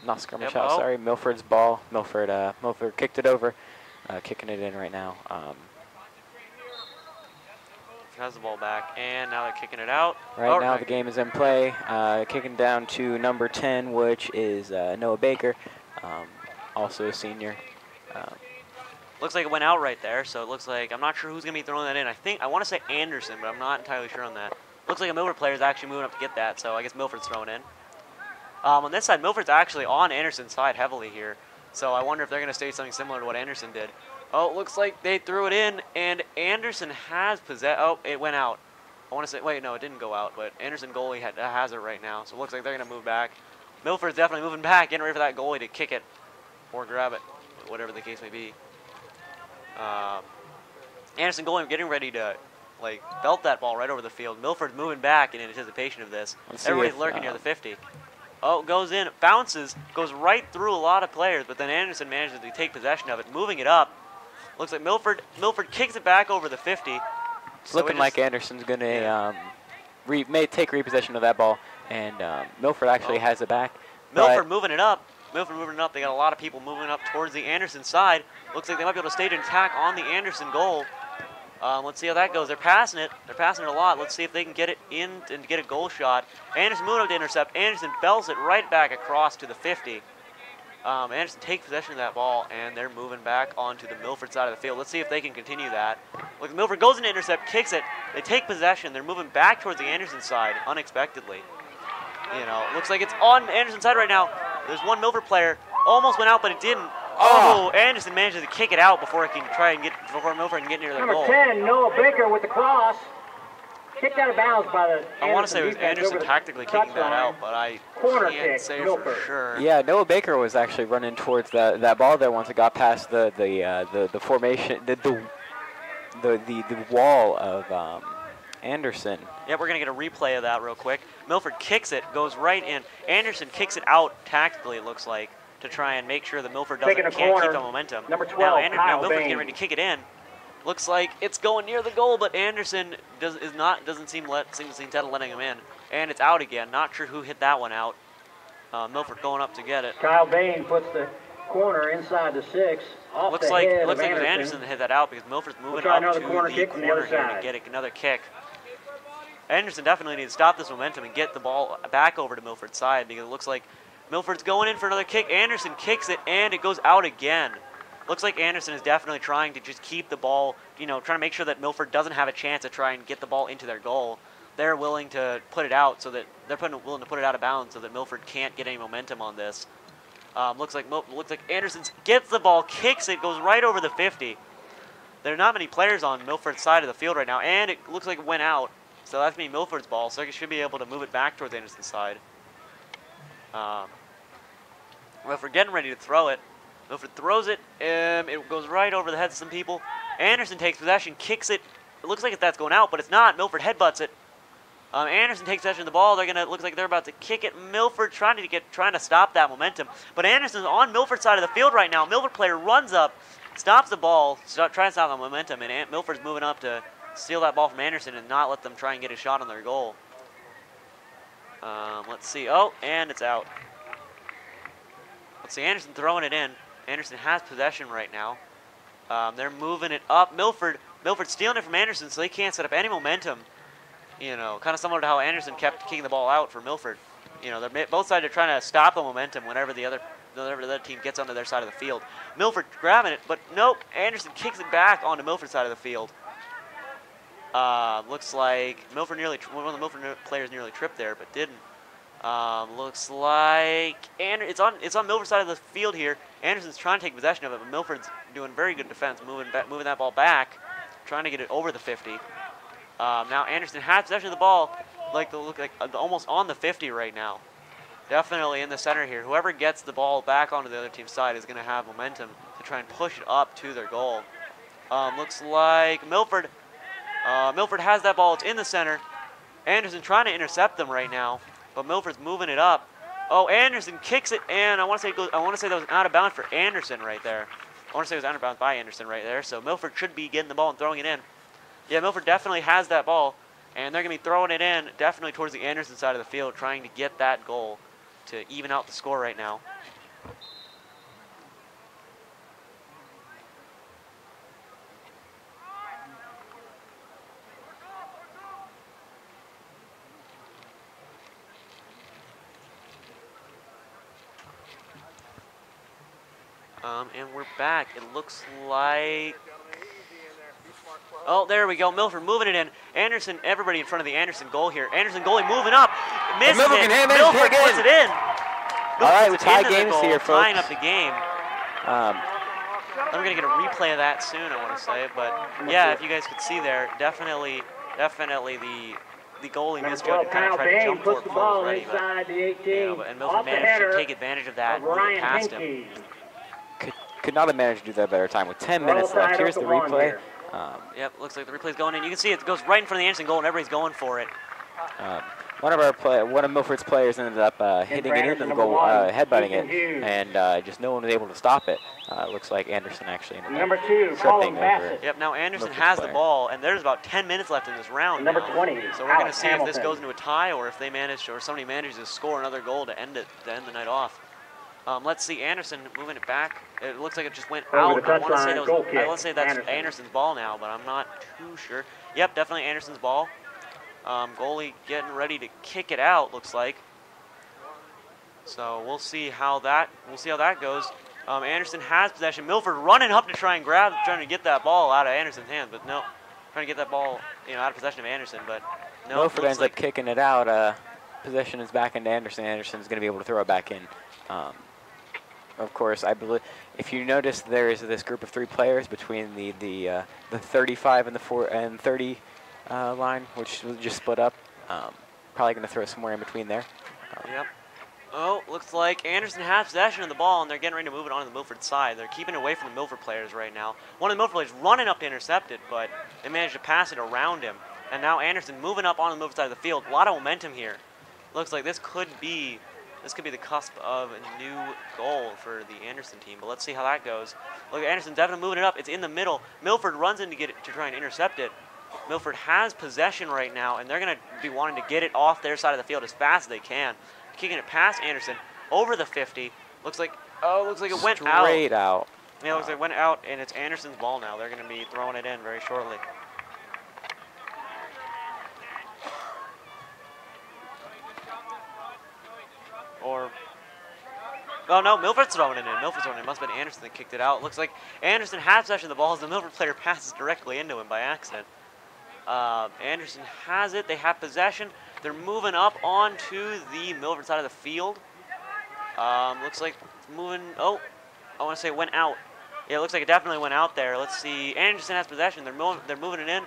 Not skirmish out, sorry. Milford's ball. Milford kicked it over, kicking it in right now. Has the ball back, and now they're kicking it out. Right now the game is in play. Kicking down to number 10, which is Noah Baker, also a senior. Looks like it went out right there, so it looks like, I'm not sure who's going to be throwing that in. I want to say Anderson, but I'm not entirely sure on that. Looks like a Milford player is actually moving up to get that, so I guess Milford's throwing in. On this side, Milford's actually on Anderson's side heavily here, so I wonder if they're going to stage something similar to what Anderson did. Oh, it looks like they threw it in, and Anderson has possession. Oh, it went out. I want to say, wait, no, it didn't go out, but Anderson goalie has it right now, so it looks like they're going to move back. Milford's definitely moving back, getting ready for that goalie to kick it or grab it, whatever the case may be. Anderson goalie getting ready to belt that ball right over the field. Milford's moving back in anticipation of this. Everybody's lurking near the 50. Oh, goes in, bounces, goes right through a lot of players, but then Anderson manages to take possession of it, moving it up. Looks like Milford kicks it back over the 50. It's looking like Anderson's going to take repossession of that ball, and Milford actually has it back. Milford moving it up. Milford moving it up. They got a lot of people moving up towards the Anderson side. Looks like they might be able to stage an attack on the Anderson goal. Let's see how that goes. They're passing it. They're passing it a lot. Let's see if they can get it in and get a goal shot. Anderson moving up to intercept. Anderson bells it right back across to the 50. Anderson takes possession of that ball, and they're moving back onto the Milford side of the field. Let's see if they can continue that. Look, Milford goes into intercept, kicks it. They take possession. They're moving back towards the Anderson side unexpectedly. Looks like it's on Anderson's side right now. There's one Milford player. Almost went out, but it didn't. Oh, Anderson manages to kick it out before Milford can get near their goal. Number 10, Noah Baker with the cross. Kicked out of bounds by the I want to say it was defense Anderson over the tactically kicking that touchline. out, but I Corner can't kick, say Milford. for sure. Yeah, Noah Baker was actually running towards that ball there once it got past the formation, the wall of Anderson. Yep, we're going to get a replay of that real quick. Milford kicks it, goes right in. Anderson kicks it out tactically, it looks like, to try and make sure that Milford Taking a can't corner. keep the momentum. Number 12, now, Kyle Milford's Bain. getting ready to kick it in. Looks like it's going near the goal, but Anderson doesn't seem intent of letting him in. And it's out again. Not sure who hit that one out. Milford going up to get it. Kyle Bain puts the corner inside the 6. Off Looks the like head it was of Anderson that hit that out because Milford's moving try up another to corner the kick from the corner other here to side. get another kick. Anderson definitely needs to stop this momentum and get the ball back over to Milford's side because it looks like Milford's going in for another kick. Anderson kicks it and it goes out again. Looks like Anderson is definitely trying to just keep the ball, trying to make sure that Milford doesn't have a chance to try and get the ball into their goal. They're willing to put it out so that willing to put it out of bounds so that Milford can't get any momentum on this. Looks like Anderson gets the ball, kicks it, goes right over the 50. There are not many players on Milford's side of the field right now, and it looks like it went out. So that's me Milford's ball, so he should be able to move it back towards Anderson's side. Milford getting ready to throw it. Milford throws it, it goes right over the heads of some people. Anderson takes possession, kicks it. It looks like that's going out, but it's not. Milford headbutts it. Anderson takes possession of the ball. Looks like they're about to kick it. Milford trying to stop that momentum, but Anderson's on Milford's side of the field right now. Milford player runs up, stops the ball, trying to stop the momentum, and Milford's moving up to steal that ball from Anderson and not let them try and get a shot on their goal. Let's see. Oh, and it's out. Let's see. Anderson throwing it in. Anderson has possession right now. They're moving it up. Milford's stealing it from Anderson, so they can't set up any momentum. Kind of similar to how Anderson kept kicking the ball out for Milford. They're both sides are trying to stop the momentum whenever the other team gets onto their side of the field. Milford grabbing it, but nope. Anderson kicks it back onto Milford's side of the field. Looks like one of the Milford players nearly tripped there, but didn't. Looks like it's on Milford's side of the field here. Anderson's trying to take possession of it, but Milford's doing very good defense, moving that ball back, trying to get it over the 50. Now Anderson has possession of the ball, almost on the 50 right now. Definitely in the center here. Whoever gets the ball back onto the other team's side is going to have momentum to try and push it up to their goal. Looks like Milford has that ball. It's in the center. Anderson trying to intercept them right now, but Milford's moving it up. Oh, Anderson kicks it, and I want to say that was out of bounds for Anderson right there. I want to say it was out of bounds by Anderson right there. So Milford should be getting the ball and throwing it in. Yeah, Milford definitely has that ball, and they're going to be throwing it in definitely towards the Anderson side of the field, trying to get that goal to even out the score right now. And we're back. It looks like... Oh, there we go. Milford moving it in. Anderson, everybody in front of the Anderson goal here. Anderson goalie moving up. Misses it. Milford puts it in. All right, we tie games here, folks. Tying up the game. We're going to get a replay of that soon, I want to say. But, yeah, if you guys could see there, definitely the goalie misjudged and kind of tried to jump for it before it was ready. But, and Milford managed to take advantage of that and move it past him. Could not have managed to do that better time with 10 minutes left. Here's the replay. Yep, looks like the replay's going in. You can see it goes right in front of the Anderson goal, and everybody's going for it. One of Milford's players ended up hitting it into the goal, headbutting it, and just no one was able to stop it. Looks like Anderson actually ended up tripping over it. Yep, now Anderson has the ball, and there's about 10 minutes left in this round Number now. 20, So we're going to see Hamilton. if this goes into a tie or if somebody manages to score another goal to end the night off. Let's see, Anderson moving it back. It looks like it just went out. I want to say that's Anderson's ball now, but I'm not too sure. Yep, definitely Anderson's ball. Goalie getting ready to kick it out, looks like. So we'll see how that goes. Anderson has possession. Milford running up to trying to get that ball out of Anderson's hands, but no, trying to get that ball out of possession of Anderson, but no. Milford ends up kicking it out. Possession is back into Anderson. Anderson's going to be able to throw it back in. Of course, I believe if you notice, there is this group of 3 players between the 35 and the 30 line, which was just split up. Probably going to throw somewhere in between there. Yep. Oh, looks like Anderson has possession of the ball, and they're getting ready to move it on to the Milford side. They're keeping it away from the Milford players right now. One of the Milford players running up to intercept it, but they managed to pass it around him. And now Anderson moving up on the Milford side of the field. A lot of momentum here. Looks like this could be the cusp of a new goal for the Anderson team, but let's see how that goes. Look, Anderson definitely moving it up. It's in the middle. Milford runs in to get it to try and intercept it. Milford has possession right now, and they're going to be wanting to get it off their side of the field as fast as they can. Kicking it past Anderson over the 50. Looks like it went out. Straight out. Yeah, looks like it went out, and it's Anderson's ball now. They're going to be throwing it in very shortly. Oh no, Milford's throwing it in. Milford's throwing it in. Must have been Anderson that kicked it out. Looks like Anderson has possession of the ball as the Milford player passes directly into him by accident. Anderson has it. They have possession. They're moving up onto the Milford side of the field. Looks like moving. Oh, I want to say it went out. Yeah, it looks like it definitely went out there. Let's see. Anderson has possession. They're moving it in.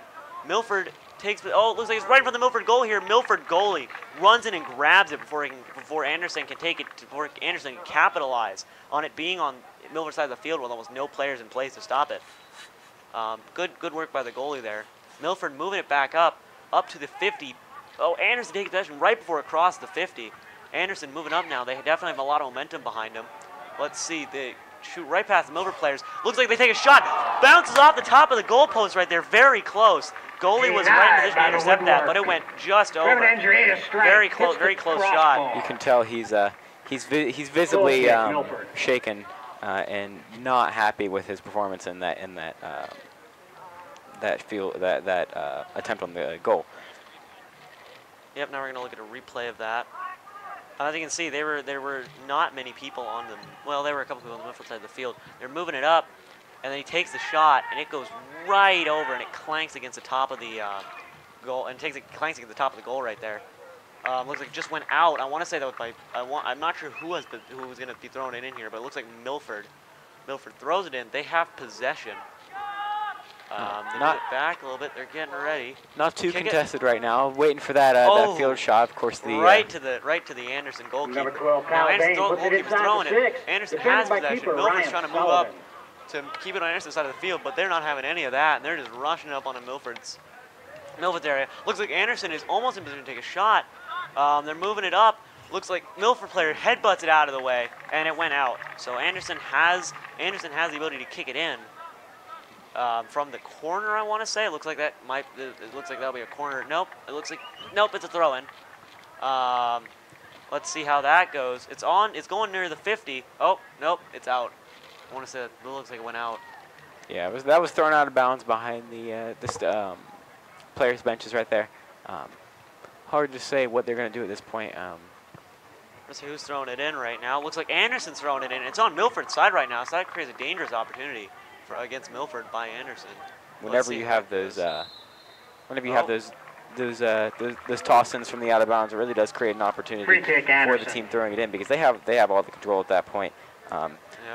Milford takes. Oh, it looks like it's right in front of the Milford goal here. Milford goalie runs in and grabs it before Anderson can take it. Before Anderson can capitalize on it being on Milford side of the field with almost no players in place to stop it. Good work by the goalie there. Milford moving it back up to the 50. Oh, Anderson takes possession right before it crossed the 50. Anderson moving up now. They definitely have a lot of momentum behind them. Let's see. They shoot right past the Milford players. Looks like they take a shot. Bounces off the top of the goalpost right there. Very close. Goalie was right in position to intercept that, but it went just over. Very close shot. You can tell he's visibly shaken and not happy with his performance in that attempt on the goal. Yep. Now we're gonna look at a replay of that. As you can see, there were not many people on them. Well, there were a couple people on the Milford side of the field. They're moving it up, and then he takes the shot, and it goes right over, and it clanks against the top of the goal, and clanks against the top of the goal right there. Looks like it just went out. I want to say that was by. I'm not sure who was going to be throwing it in here, but it looks like Milford. Milford throws it in. They have possession. They move it back a little bit. They're getting ready. Not too contested right now. Waiting for that field shot. Of course, the right to the Anderson goalkeeper. Now Anderson's goalkeeper's throwing it. Anderson has possession. Milford's trying to move up to keep it on Anderson's side of the field, but they're not having any of that, and they're just rushing up on Milford's area. Looks like Anderson is almost in position to take a shot. They're moving it up. Looks like Milford player headbutts it out of the way, and it went out. So Anderson has the ability to kick it in. From the corner, I want to say. It looks like that'll be a corner. Nope. Nope. It's a throw-in. Let's see how that goes. It's going near the 50. Oh, nope. It's out. I want to say it looks like it went out. Yeah, that was thrown out of bounds behind the players' benches right there. Hard to say what they're going to do at this point. Let's see who's throwing it in right now. Looks like Anderson's throwing it in. It's on Milford's side right now, so that creates a dangerous opportunity against Milford by Anderson. Whenever you have those, those toss-ins from the out of bounds, it really does create an opportunity for the team throwing it in because they have all the control at that point.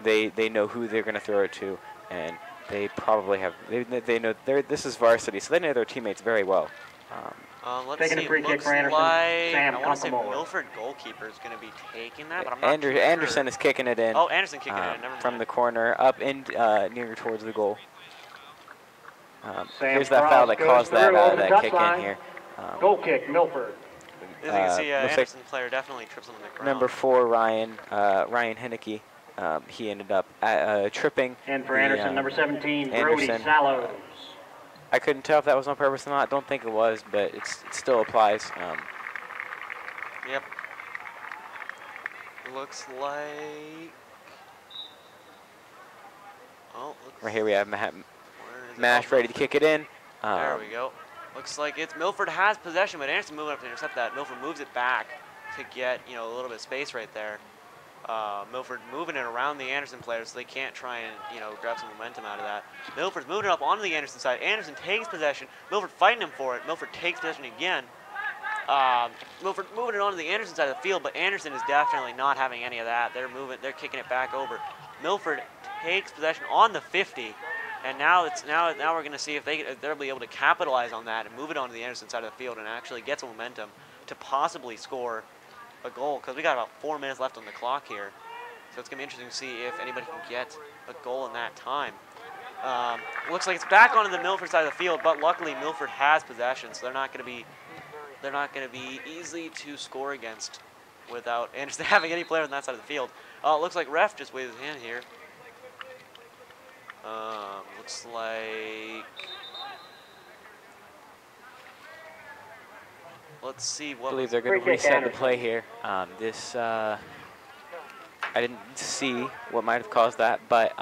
They know who they're going to throw it to, and they probably have they know this is varsity, so they know their teammates very well. Let's see. It looks like I want to say Milford goalkeeper is going to be taking that, but I'm not sure. Anderson is kicking it in. Oh, Anderson kicking it in. Never from mind. the corner up in near towards the goal. Here's that foul that caused that kick in here. Goal kick, Milford. As you can see, Anderson's player definitely trips on the ground. Number 4, Ryan Henneke. He ended up tripping. And for Anderson, number 17, Brody Sallows. I couldn't tell if that was on purpose or not. I don't think it was, but it still applies. Yep. Looks like. Oh, right here we have Mash ready to kick it in. There we go. Looks like Milford has possession, but Anderson moving up to intercept that. Milford moves it back to get a little bit of space right there. Milford moving it around the Anderson players so they can't try and grab some momentum out of that. Milford's moving it up onto the Anderson side. Anderson takes possession. Milford fighting him for it. Milford takes possession again. Milford moving it onto the Anderson side of the field, but Anderson is definitely not having any of that. They're kicking it back over. Milford takes possession on the 50. And now we're going to see if they'll be able to capitalize on that and move it onto the Anderson side of the field and actually get some momentum to possibly score a goal, because we got about 4 minutes left on the clock here. So it's going to be interesting to see if anybody can get a goal in that time. Looks like it's back onto the Milford side of the field, but luckily Milford has possession, so they're not going to be easy to score against without Anderson having any player on that side of the field. It looks like ref just waved his hand here. Looks like, let's see what. I believe they're going to reset the play here. I didn't see what might have caused that, but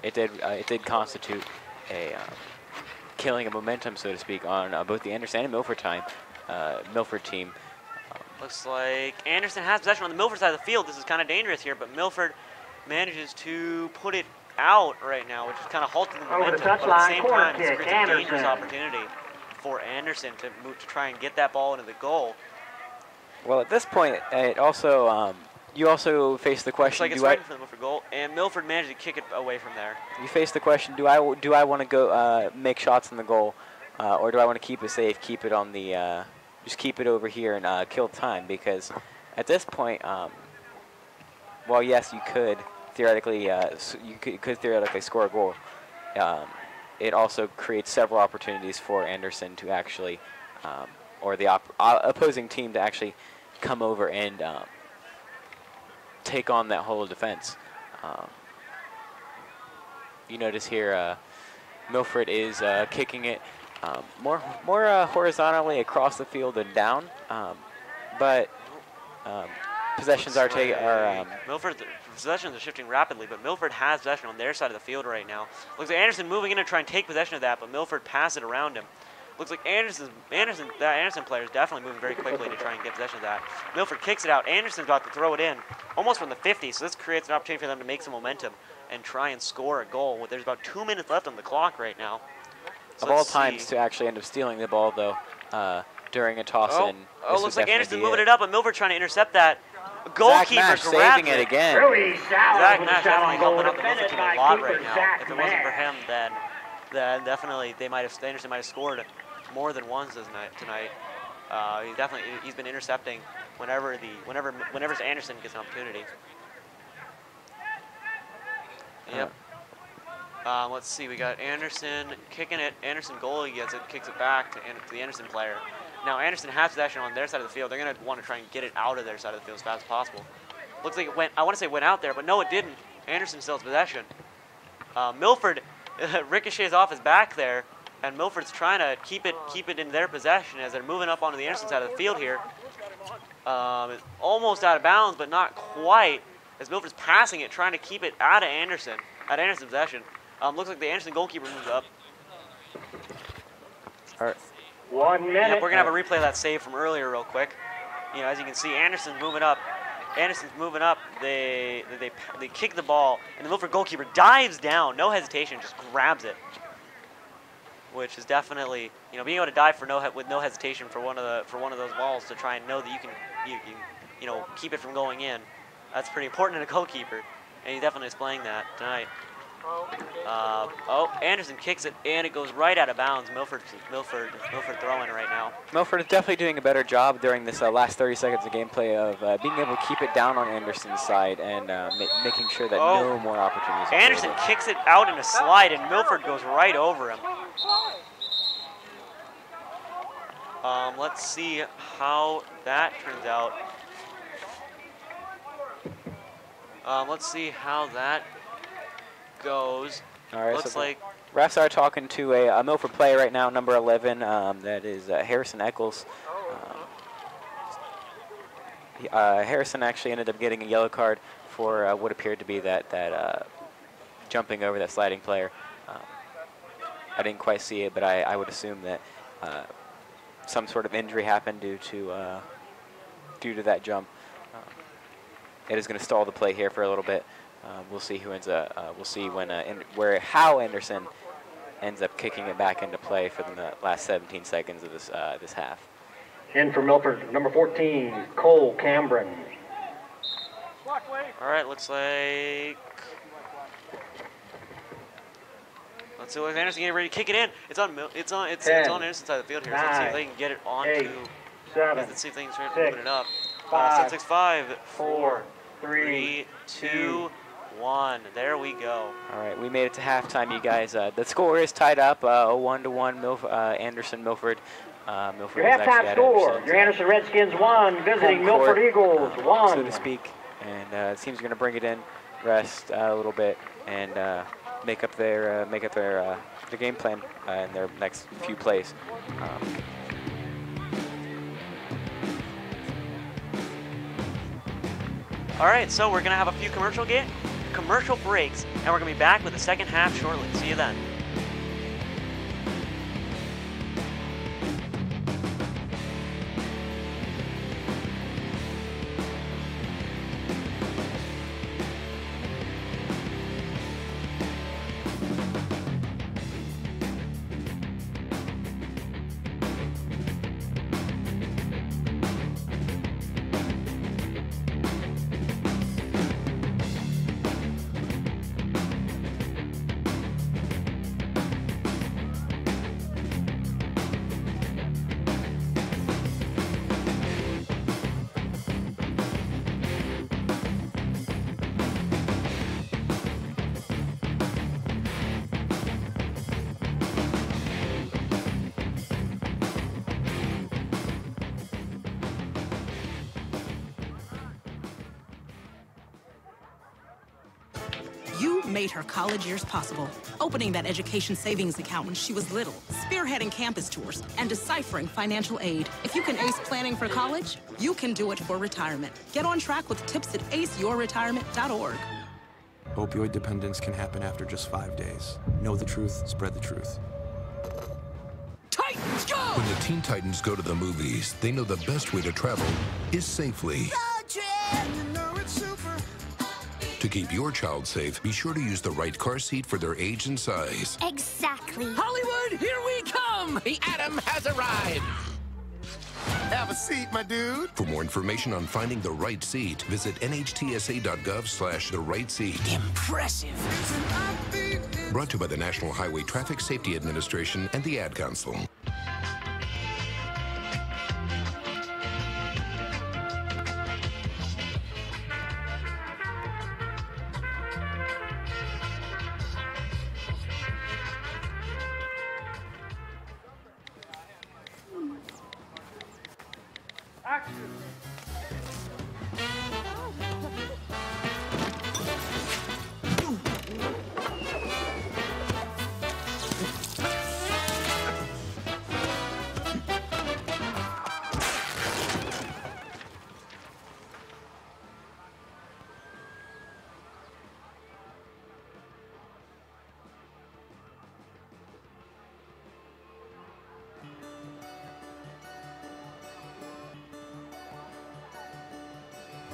it did constitute a killing of momentum, so to speak, on both the Anderson and Milford team. Looks like Anderson has possession on the Milford side of the field. This is kind of dangerous here, but Milford manages to put it out right now, which is kind of halting the momentum. But at the same time, it's a dangerous opportunity for Anderson to try and get that ball into the goal. Well, at this point, it also you also face the question. Looks like it's for the Milford goal, and Milford managed to kick it away from there. You face the question: Do I want to go make shots in the goal, or do I want to keep it safe, keep it on the just keep it over here and kill time? Because at this point, well, yes, you could theoretically theoretically score a goal. It also creates several opportunities for Anderson to actually, or the opposing team to actually come over and take on that whole defense. You notice here, Milford is kicking it more horizontally across the field and down, but possessions are Milford. Possessions are shifting rapidly, but Milford has possession on their side of the field right now. Looks like Anderson moving in to try and take possession of that, but Milford passed it around him. Looks like Anderson player is definitely moving very quickly to try and get possession of that. Milford kicks it out. Anderson's about to throw it in, almost from the 50, so this creates an opportunity for them to make some momentum and try and score a goal. There's about 2 minutes left on the clock right now. So of all times to actually end up stealing the ball, though, during a toss-in. Looks like Anderson moving it up, but Milford trying to intercept that. Goalkeeper saving it again. Zach Nash definitely helping out the Milford team a lot right now. If it wasn't for him, then definitely Anderson might have scored more than once tonight. He's been intercepting whenever Anderson gets an opportunity. Yep. Let's see. We got Anderson kicking it. Anderson goalie gets it, kicks it back to the Anderson player. Now Anderson has possession on their side of the field. They're going to want to try and get it out of their side of the field as fast as possible. Looks like it went. I want to say went out there, but no, it didn't. Anderson still has possession. Milford ricochets off his back there, and Milford's trying to keep it in their possession as they're moving up onto the Anderson side of the field here. It's almost out of bounds, but not quite. As Milford's passing it, trying to keep it out of Anderson's possession. Looks like the Anderson goalkeeper moves up. All right. 1 minute. Yeah, we're gonna have a replay of that save from earlier real quick. As you can see, Anderson's moving up. They kick the ball, and the Milford goalkeeper dives down, no hesitation, just grabs it. Which is definitely, being able to dive with no hesitation for one of those balls to try and know that you can keep it from going in. That's pretty important in a goalkeeper, and he's definitely displaying that tonight. Anderson kicks it, and it goes right out of bounds. Milford throwing right now. Milford is definitely doing a better job during this last 30 seconds of gameplay of being able to keep it down on Anderson's side and making sure that no more opportunities are Anderson available. kicks it out in a slide, and Milford goes right over him. Let's see how that turns out. Let's see how that goes. All right, looks like refs are talking to a Milford player right now, number 11. That is Harrison Eccles. Harrison actually ended up getting a yellow card for what appeared to be that jumping over that sliding player. I didn't quite see it, but I would assume that some sort of injury happened due to that jump. It is going to stall the play here for a little bit. We'll see who ends up. We'll see how Anderson ends up kicking it back into play for the last 17 seconds of this half. In for Milford, number 14, Cole Cambron. All right, looks like Let's see if Anderson getting ready to kick it in. It's on Anderson's side of the field here. So let's see if they can get it on to. Let's see if they can start moving it up. 7, 6, 5, 4, 3, 2, 1. There we go. All right, we made it to halftime, you guys. The score is tied up, 1-1. Anderson Milford. Milford Your halftime score: your Anderson Redskins 1, visiting Milford Eagles 1, so to speak. And it seems going to bring it in, rest a little bit, and make up their game plan in their next few plays. All right, so we're gonna have a few commercial breaks, and we're gonna be back with the second half shortly. See you then. Made her college years possible, opening that education savings account when she was little, spearheading campus tours, and deciphering financial aid. If you can ace planning for college, you can do it for retirement. Get on track with tips at aceyourretirement.org. Opioid dependence can happen after just 5 days. Know the truth, spread the truth. Titans go! When the Teen Titans go to the movies, they know the best way to travel is safely. To keep your child safe, be sure to use the right car seat for their age and size. Exactly. Hollywood, here we come! The Atom has arrived! Have a seat, my dude. For more information on finding the right seat, visit nhtsa.gov/the-right-seat. Impressive. Brought to you by the National Highway Traffic Safety Administration and the Ad Council.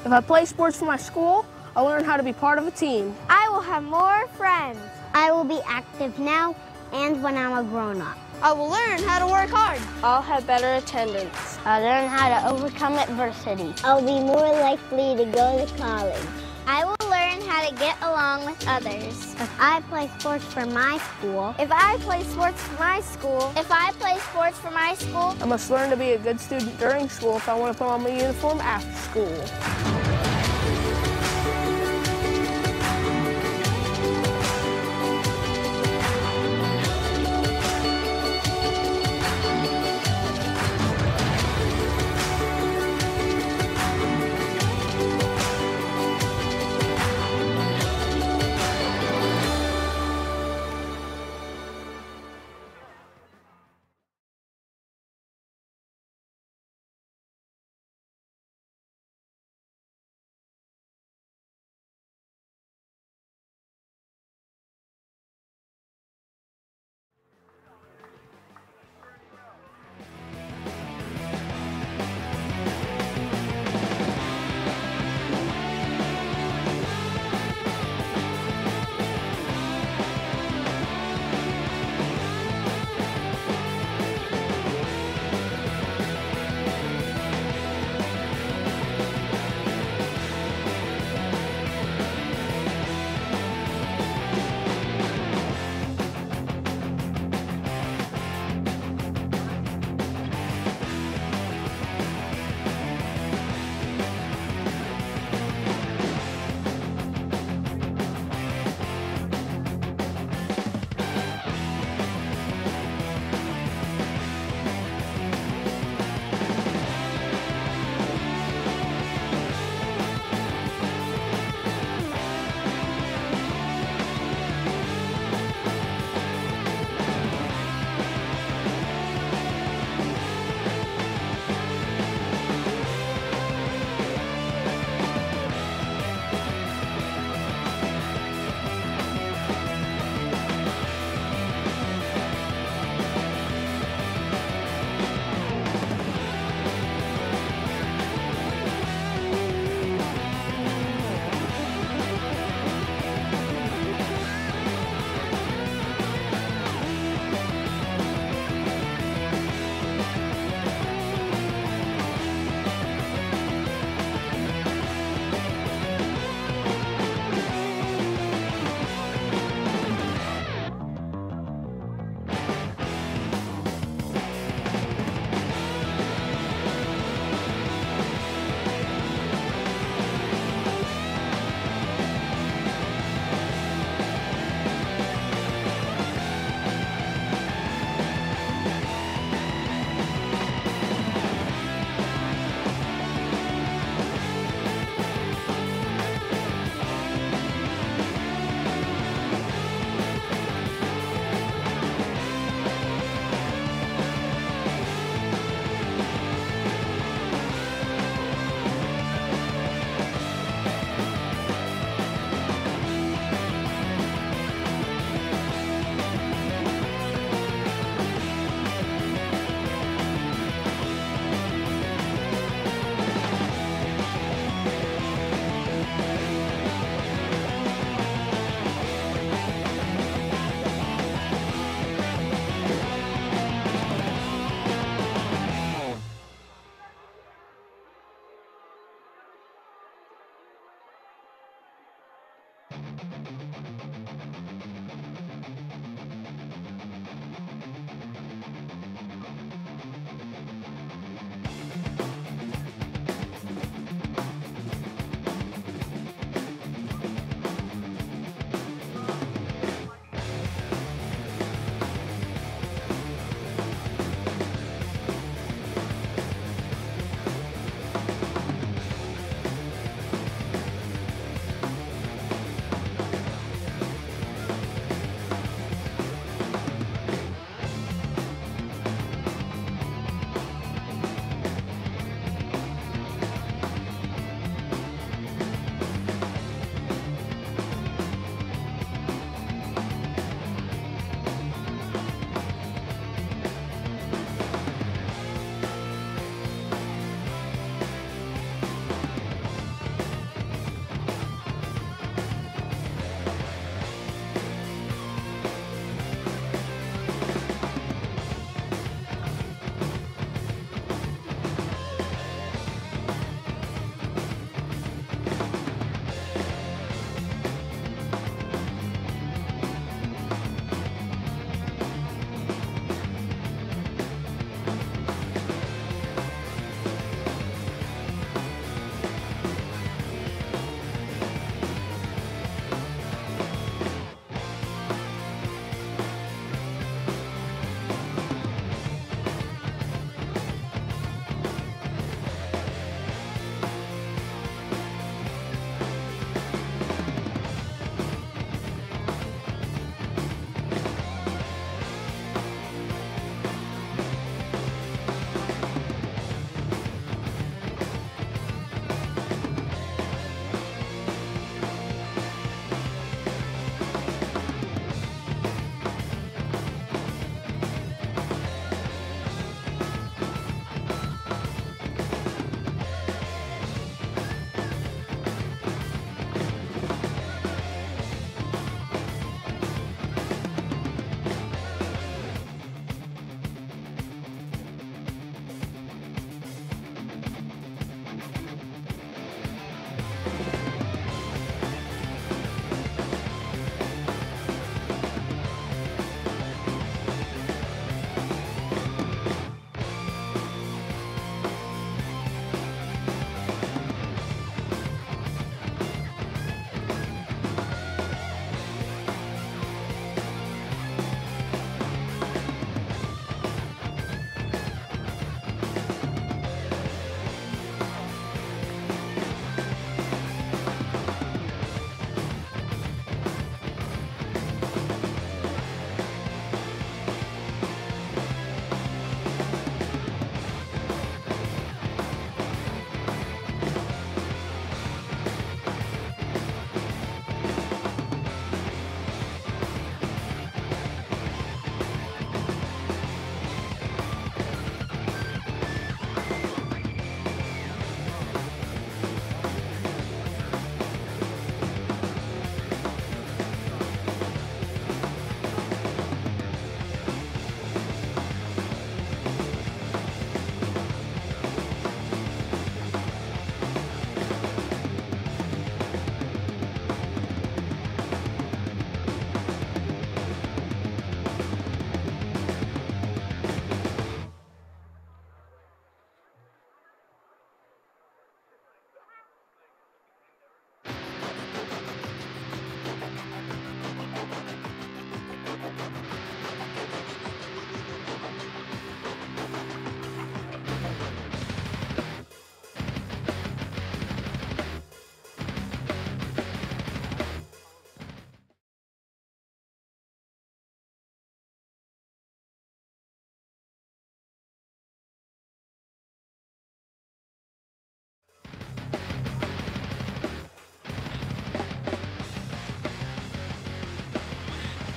If I play sports for my school, I'll learn how to be part of a team. I will have more friends. I will be active now and when I'm a grown-up. I will learn how to work hard. I'll have better attendance. I'll learn how to overcome adversity. I'll be more likely to go to college. I will learn how to get along with others. If I play sports for my school. If I play sports for my school. If I play sports for my school. I must learn to be a good student during school if I want to put on my uniform after school.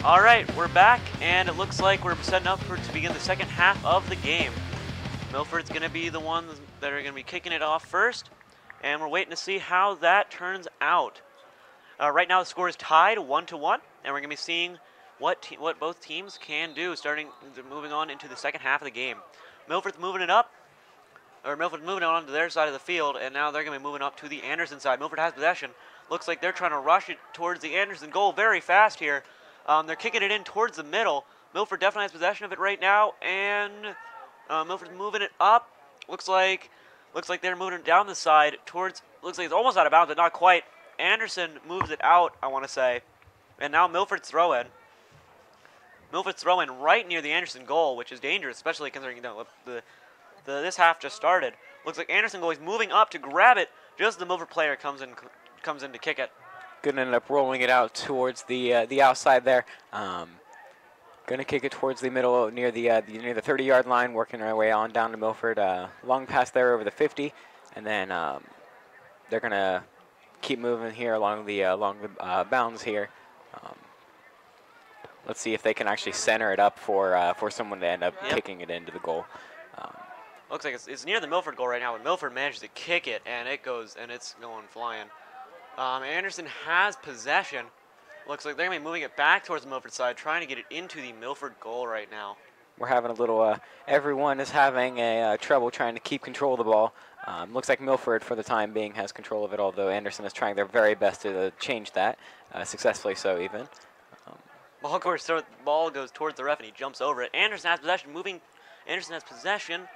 All right, we're back, and it looks like we're setting up to begin the second half of the game. Milford's going to be the ones that are going to be kicking it off first, and we're waiting to see how that turns out. Right now, the score is tied 1-1, and we're going to be seeing what both teams can do, moving on into the second half of the game. Milford's moving it up. or Milford moving on to their side of the field, and now they're going to be moving up to the Anderson side. Milford has possession. Looks like they're trying to rush it towards the Anderson goal very fast here. They're kicking it in towards the middle. Milford definitely has possession of it right now, and Milford's moving it up. Looks like they're moving it down the side towards. Looks like it's almost out of bounds, but not quite. Anderson moves it out, I want to say, and now Milford's throw-in. Milford's throw-in right near the Anderson goal, which is dangerous, especially considering this half just started. Looks like Anderson goalie's moving up to grab it. Just the Milford player comes in to kick it. Gonna end up rolling it out towards the outside there. Gonna kick it towards the middle near the 30-yard line, working our way on down to Milford. Long pass there over the 50, and then they're gonna keep moving here along the bounds here. Let's see if they can actually center it up for someone to end up kicking it into the goal. Looks like it's near the Milford goal right now, and Milford managed to kick it, and it's going flying. Anderson has possession. Looks like they're going to be moving it back towards the Milford side, trying to get it into the Milford goal right now. We're having a little, everyone is having a trouble trying to keep control of the ball. Looks like Milford, for the time being, has control of it, although Anderson is trying their very best to change that, successfully so even. Ball goes towards the ref, and he jumps over it. Anderson has possession, Anderson has possession.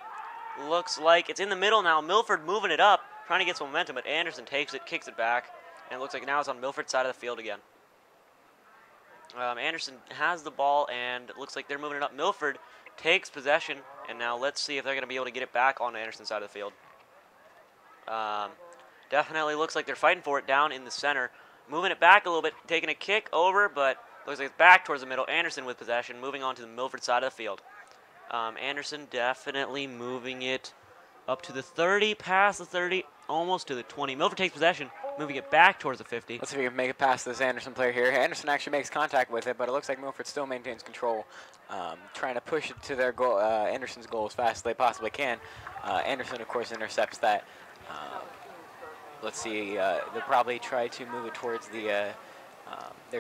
Looks like it's in the middle now. Milford moving it up, trying to get some momentum, but Anderson takes it, kicks it back, and it looks like now it's on Milford's side of the field again. Anderson has the ball, and it looks like they're moving it up. Milford takes possession, and now let's see if they're going to be able to get it back on the Anderson side of the field. Definitely looks like they're fighting for it down in the center. Moving it back a little bit, taking a kick over, but looks like it's back towards the middle. Anderson with possession, moving on to the Milford side of the field. Anderson definitely moving it up to the 30, past the 30, almost to the 20. Milford takes possession, moving it back towards the 50. Let's see if we can make it past this Anderson player here. Anderson actually makes contact with it, but it looks like Milford still maintains control, trying to push it to their goal, Anderson's goal as fast as they possibly can. Anderson, of course, intercepts that. Let's see, they'll probably try to move it towards their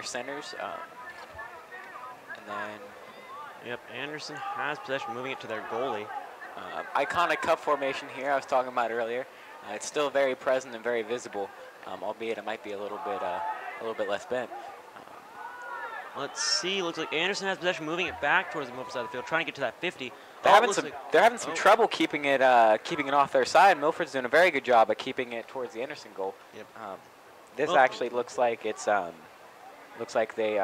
centers. And then... Yep, Anderson has possession, moving it to their goalie. Iconic cup formation here I was talking about earlier. It's still very present and very visible, albeit it might be a little bit less bent. Let's see. Looks like Anderson has possession, moving it back towards the Milford side of the field, trying to get to that 50. They're having some trouble keeping it off their side. Milford's doing a very good job at keeping it towards the Anderson goal. Yep. This actually looks like it's looks like they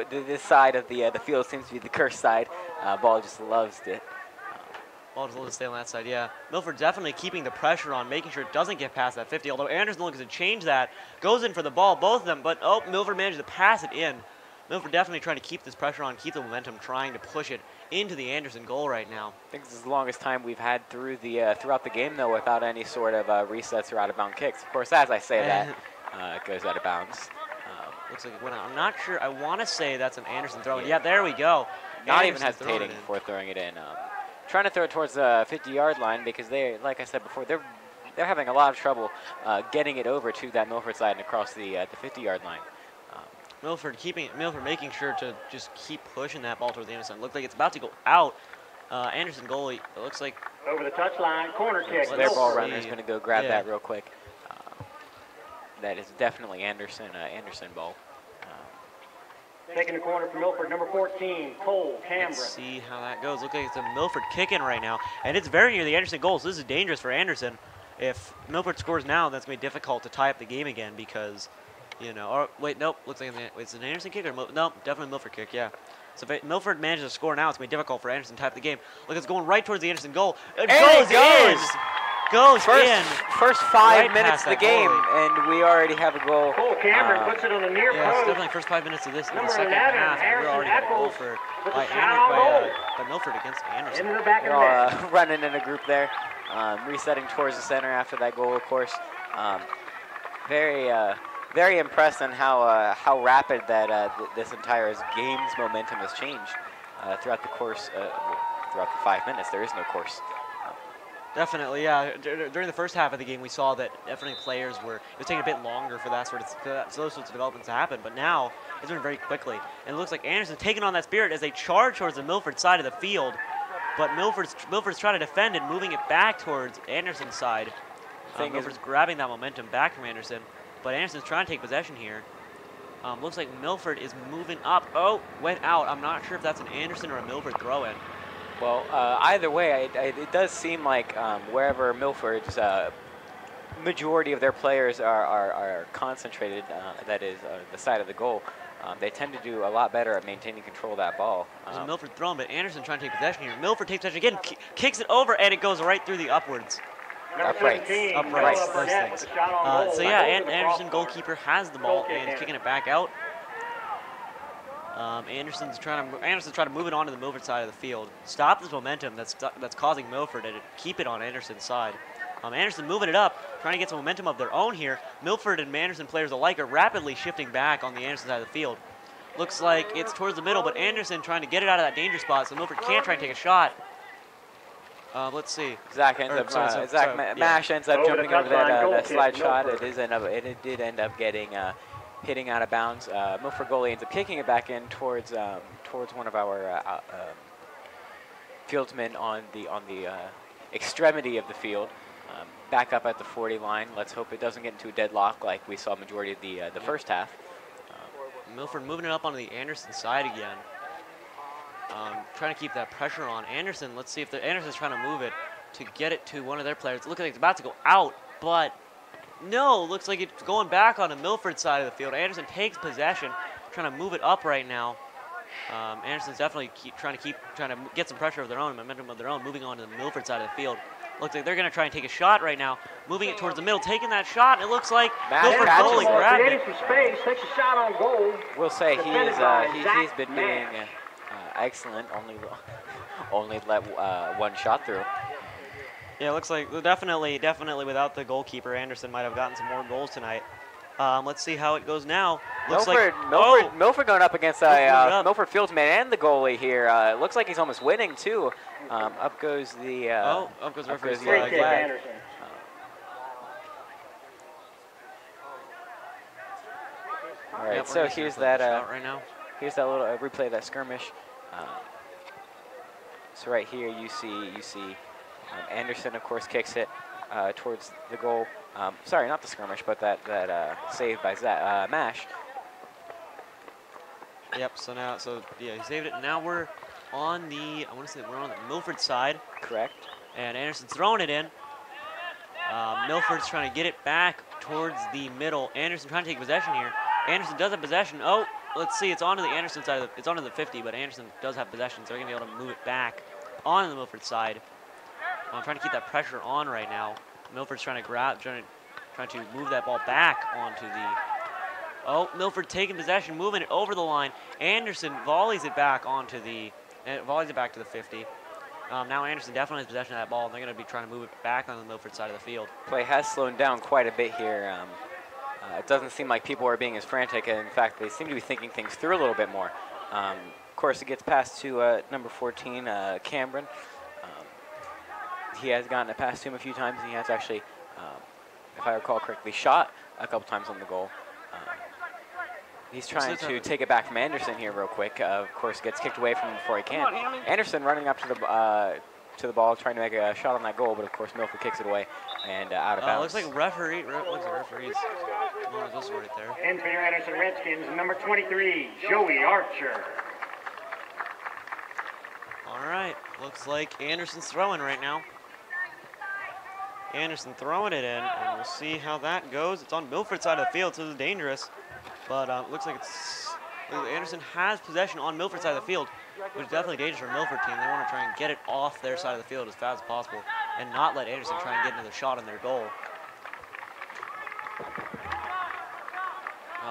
this side of the field seems to be the cursed side. Ball just loves it. Ball just loves to stay on that side. Yeah, Milford definitely keeping the pressure on, making sure it doesn't get past that 50. Although Anderson looks to change that, goes in for the ball, both of them. But Milford managed to pass it in. Milford definitely trying to keep this pressure on, keep the momentum, trying to push it into the Anderson goal right now. I think this is the longest time we've had throughout the game, though, without any sort of resets or out-of-bounds kicks. Of course, as I say that, it goes out of bounds. Looks like it went out. I'm not sure. I want to say that's an Anderson throw. Yeah, there we go. Not even hesitating before throwing it in. Trying to throw it towards the 50-yard line because they, like I said before, they're having a lot of trouble getting it over to that Milford side and across the 50-yard line. Milford making sure to just keep pushing that ball towards the Anderson. Looked like it's about to go out. Anderson goalie, it looks like over the touchline, corner kick. So their ball runner is going to go grab that real quick. That is definitely Anderson ball. Taking the corner from Milford, number 14, Cole Cameron. Let's see how that goes. Looks like it's a Milford kick-in right now, and it's very near the Anderson goal, so this is dangerous for Anderson. If Milford scores now, that's going to be difficult to tie up the game again because, you know, or wait, nope, looks like it's an Anderson kick or no, definitely Milford kick, yeah. So if Milford manages to score now, it's going to be difficult for Anderson to tie up the game. Look, it's going right towards the Anderson goal. It goes in. First 5 minutes of the game, and we already have a goal. Cole Cameron puts it on the near post. It's definitely first 5 minutes of this in the second half, and we're already having a goal by Milford against Anderson. They're all running in a group there, resetting towards the center after that goal, of course. Very impressed on how rapid that this entire game's momentum has changed throughout the course, throughout the 5 minutes. There is no course. Definitely, yeah. During the first half of the game, we saw that definitely players it was taking a bit longer for those sorts of developments to happen, but now it's moving very quickly. And it looks like Anderson taking on that spirit as they charge towards the Milford side of the field. but Milford's trying to defend and moving it back towards Anderson's side. Milford's grabbing that momentum back from Anderson, but Anderson's trying to take possession here. Looks like Milford is moving up. Oh, went out. I'm not sure if that's an Anderson or a Milford throw-in. Well, either way, it does seem like wherever Milford's majority of their players are concentrated, that is the side of the goal, they tend to do a lot better at maintaining control of that ball. There's a Milford throw, but Anderson trying to take possession here. Milford takes possession again, kicks it over, and it goes right through the upwards. Uprights. First things. So yeah, Anderson goalkeeper has the ball and is kicking it back out. Anderson's trying to move it onto the Milford side of the field. Stop this momentum that's causing Milford to keep it on Anderson's side. Anderson moving it up, trying to get some momentum of their own here. Milford and Anderson players alike are rapidly shifting back on the Anderson side of the field. Looks like it's towards the middle, but Anderson trying to get it out of that danger spot, so Milford can't try and take a shot. Let's see. Mash ends up jumping over that slide shot. It did end up getting hitting out of bounds. Milford goalie ends up kicking it back in towards one of our fieldsmen on the extremity of the field. Back up at the 40 line. Let's hope it doesn't get into a deadlock like we saw majority of the first half. Milford moving it up onto the Anderson side again. Trying to keep that pressure on Anderson. Let's see if Anderson's trying to move it to get it to one of their players. Looks like it's about to go out, but no, looks like it's going back on the Milford side of the field. Anderson takes possession, trying to move it up right now. Anderson's definitely trying to get some pressure of their own, momentum of their own, moving on to the Milford side of the field. Looks like they're going to try and take a shot right now, moving it towards the middle, taking that shot. It looks like Milford goalie grabbed it. Space, takes a shot on goal. We'll say he's been doing excellent. Only let one shot through. Yeah, it looks like definitely without the goalkeeper, Anderson might have gotten some more goals tonight. Let's see how it goes now. Milford going up against Milford fieldsman and the goalie here. It looks like he's almost winning too. Up goes the up goes referee's flag. All right, so here's that right now. Here's that little replay of that skirmish. So right here you see Anderson, of course, kicks it towards the goal. Sorry, not the skirmish, but that save by Mash. Yep. So he saved it. Now we're on the we're on the Milford side. Correct. And Anderson's throwing it in. Milford's trying to get it back towards the middle. Anderson trying to take possession here. Anderson does have possession. Oh, let's see. It's onto the Anderson side. It's onto the 50, but Anderson does have possession, so they're gonna be able to move it back on the Milford side. I'm trying to keep that pressure on right now. Milford's trying to move that ball back onto the. Oh, Milford taking possession, moving it over the line. Anderson volleys it back onto the. Volleys it back to the 50. Now Anderson definitely has possession of that ball, and they're going to be trying to move it back on the Milford side of the field. Play has slowed down quite a bit here. It doesn't seem like people are being as frantic. In fact, they seem to be thinking things through a little bit more. Of course, it gets passed to number 14, Cameron. He has gotten it past to him a few times, and he has actually, if I recall correctly, shot a couple times on the goal. He's trying to take it back from Anderson here real quick. Of course, gets kicked away from him before he can. Anderson running up to the ball, trying to make a shot on that goal, but of course Milford kicks it away and out of bounds. Looks like referee's on this right there. And for your Anderson Redskins, number 23, Joey Archer. All right, looks like Anderson's throwing right now. Anderson throwing it in, and we'll see how that goes. It's on Milford's side of the field, so it's dangerous. But looks like Anderson has possession on Milford's side of the field, which is definitely dangerous for the Milford team. They want to try and get it off their side of the field as fast as possible and not let Anderson try and get another shot on their goal.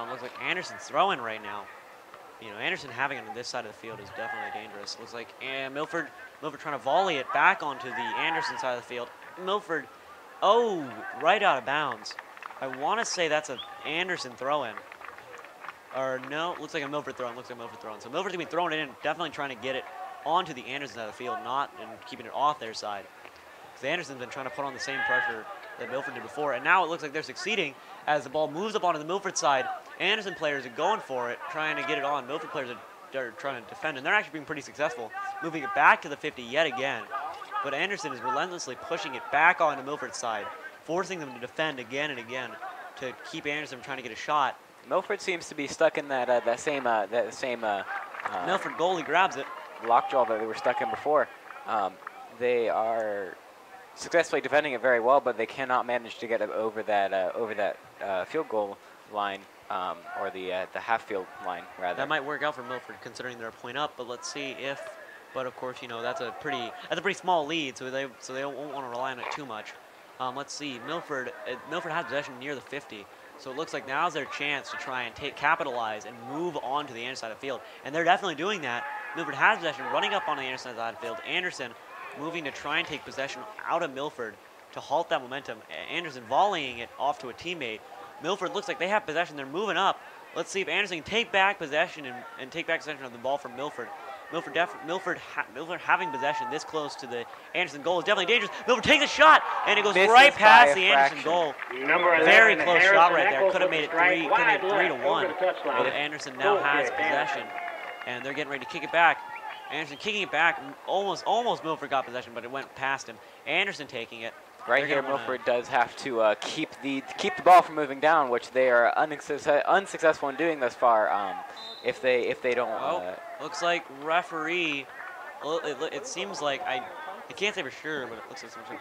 Looks like Anderson's throwing right now. You know, Anderson having it on this side of the field is definitely dangerous. Looks like Milford trying to volley it back onto the Anderson side of the field. Milford, right out of bounds. I want to say that's an Anderson throw-in. Or no, looks like a Milford throw-in. So Milford's going to be throwing it in, definitely trying to get it onto the Anderson side of the field, not and keeping it off their side. Because Anderson's been trying to put on the same pressure that Milford did before, and now it looks like they're succeeding as the ball moves up onto the Milford side. Anderson players are going for it, trying to get it on. Milford players are trying to defend, and they're actually being pretty successful. moving it back to the 50 yet again. But Anderson is relentlessly pushing it back onto Milford's side, forcing them to defend again and again to keep Anderson from trying to get a shot. Milford seems to be stuck in that same Milford goalie grabs it. Lockjaw that they were stuck in before. They are successfully defending it very well, but they cannot manage to get it over that field goal line, or the half field line rather. That might work out for Milford considering they're a point up, but let's see if. But of course, that's a pretty small lead, so they won't want to rely on it too much. Let's see, Milford has possession near the 50, so it looks like now's their chance to try and capitalize and move on to the Anderson side of the field, and they're definitely doing that. Milford has possession, running up on the Anderson side of the field. Anderson moving to try and take possession out of Milford to halt that momentum. Anderson volleying it off to a teammate. Milford looks like they have possession. They're moving up. Let's see if Anderson can take back possession and take back possession of the ball from Milford. Milford having possession this close to the Anderson goal is definitely dangerous. Milford takes a shot, and it goes right past the Anderson goal. Very close shot right there. Could have made it 3-1. But Anderson now has possession, and they're getting ready to kick it back. Anderson kicking it back. Almost Milford got possession, but it went past him. Anderson taking it. Right here, Milford does have to keep the ball from moving down, which they are unsuccessful in doing thus far. If they don't. Looks like referee. It seems like I can't say for sure, but it looks like something.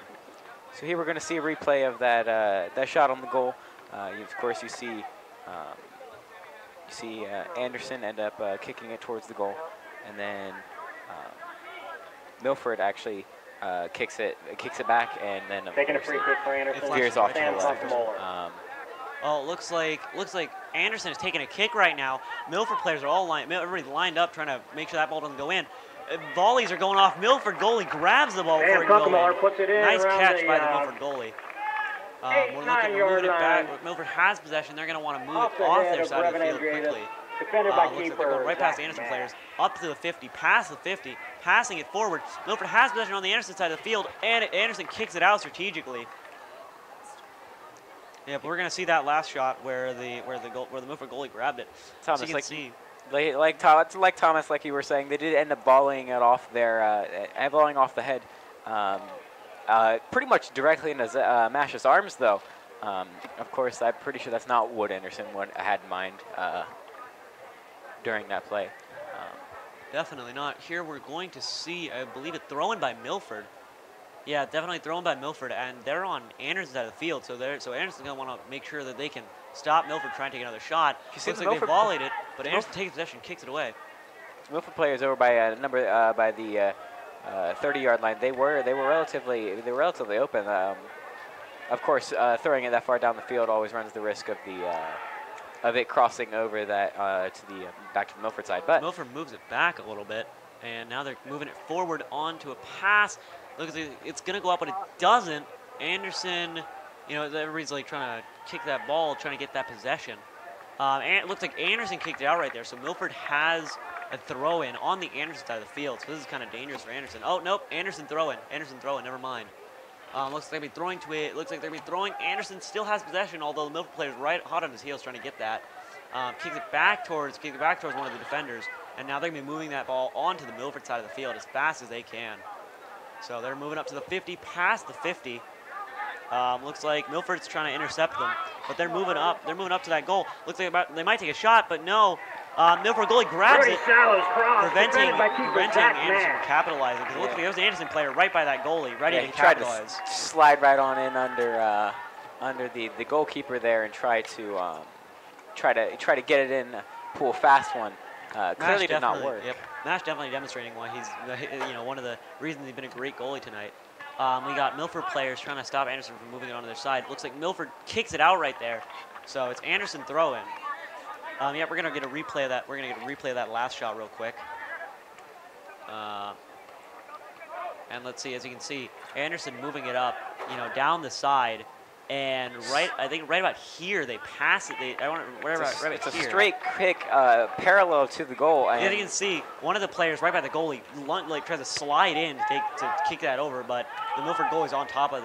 So here we're going to see a replay of that shot on the goal. Of course, you see Anderson end up kicking it towards the goal, and then Milford actually kicks it back, and then taking a free kick for Anderson. Veers off to the left. Oh, it looks like Anderson is taking a kick right now. Milford players are all everybody's lined up trying to make sure that ball doesn't go in. Volleys are going off. Milford goalie grabs the ball before it goes in. Nice catch by the Milford goalie. We're moving it back. Milford has possession. They're going to want to move it off their side of the field quickly. Defended by looks like they're going right past the Anderson players, up to the 50, past the 50, passing it forward. Milford has possession on the Anderson side of the field, and Anderson kicks it out strategically. Yeah, but we're going to see that last shot where the Milford goalie grabbed it. Thomas, so you can see. Like Thomas, like you were saying, they did end up volleying it off volleying off the head, pretty much directly into Mash's arms, though. Of course, I'm pretty sure that's not what Anderson had in mind during that play. Definitely not. Here we're going to see, I believe, a throw-in by Milford. Yeah, definitely thrown by Milford, and they're on Anderson's side of the field, so Anderson's going to want to make sure that they can stop Milford trying to take another shot. Looks like they volleyed it, but Anderson takes possession, kicks it away. Milford players over by by the 30-yard line. They were relatively open. Of course, throwing it that far down the field always runs the risk of it crossing over that back to the Milford side. But Milford moves it back a little bit, and now they're moving it forward onto a pass. Looks like it's going to go up, but it doesn't. Anderson, everybody's like trying to kick that ball, trying to get that possession. And it looks like Anderson kicked it out right there, so Milford has a throw-in on the Anderson side of the field, so this is kind of dangerous for Anderson. Oh, nope, Anderson throw-in, never mind. Looks like they'll be throwing to it. Looks like they'll be throwing. Anderson still has possession, although the Milford player's right hot on his heels trying to get that. Kicks it back towards one of the defenders, and now they're going to be moving that ball onto the Milford side of the field as fast as they can. So they're moving up to the 50, past the 50. Looks like Milford's trying to intercept them, but they're moving up. They're moving up to that goal. Looks like they might take a shot, but no. Milford goalie grabs it, preventing Anderson from capitalizing. Because it looks like there was an Anderson player right by that goalie, ready to capitalize. Tried to slide right on in under the goalkeeper there and try to get it in, pull a fast one. Clearly did not work. Yep. Mash definitely demonstrating why he's one of the reasons he's been a great goalie tonight. We got Milford players trying to stop Anderson from moving it onto their side. Looks like Milford kicks it out right there. So it's Anderson throw-in. Yeah, we're gonna get a replay of that. We're gonna get a replay of that last shot real quick. And let's see, as you can see, Anderson moving it up, down the side. And I think right about here, they pass it. It's a straight kick parallel to the goal. And you can see one of the players right by the goalie tries to slide in to kick that over, but the Milford goalie's on top of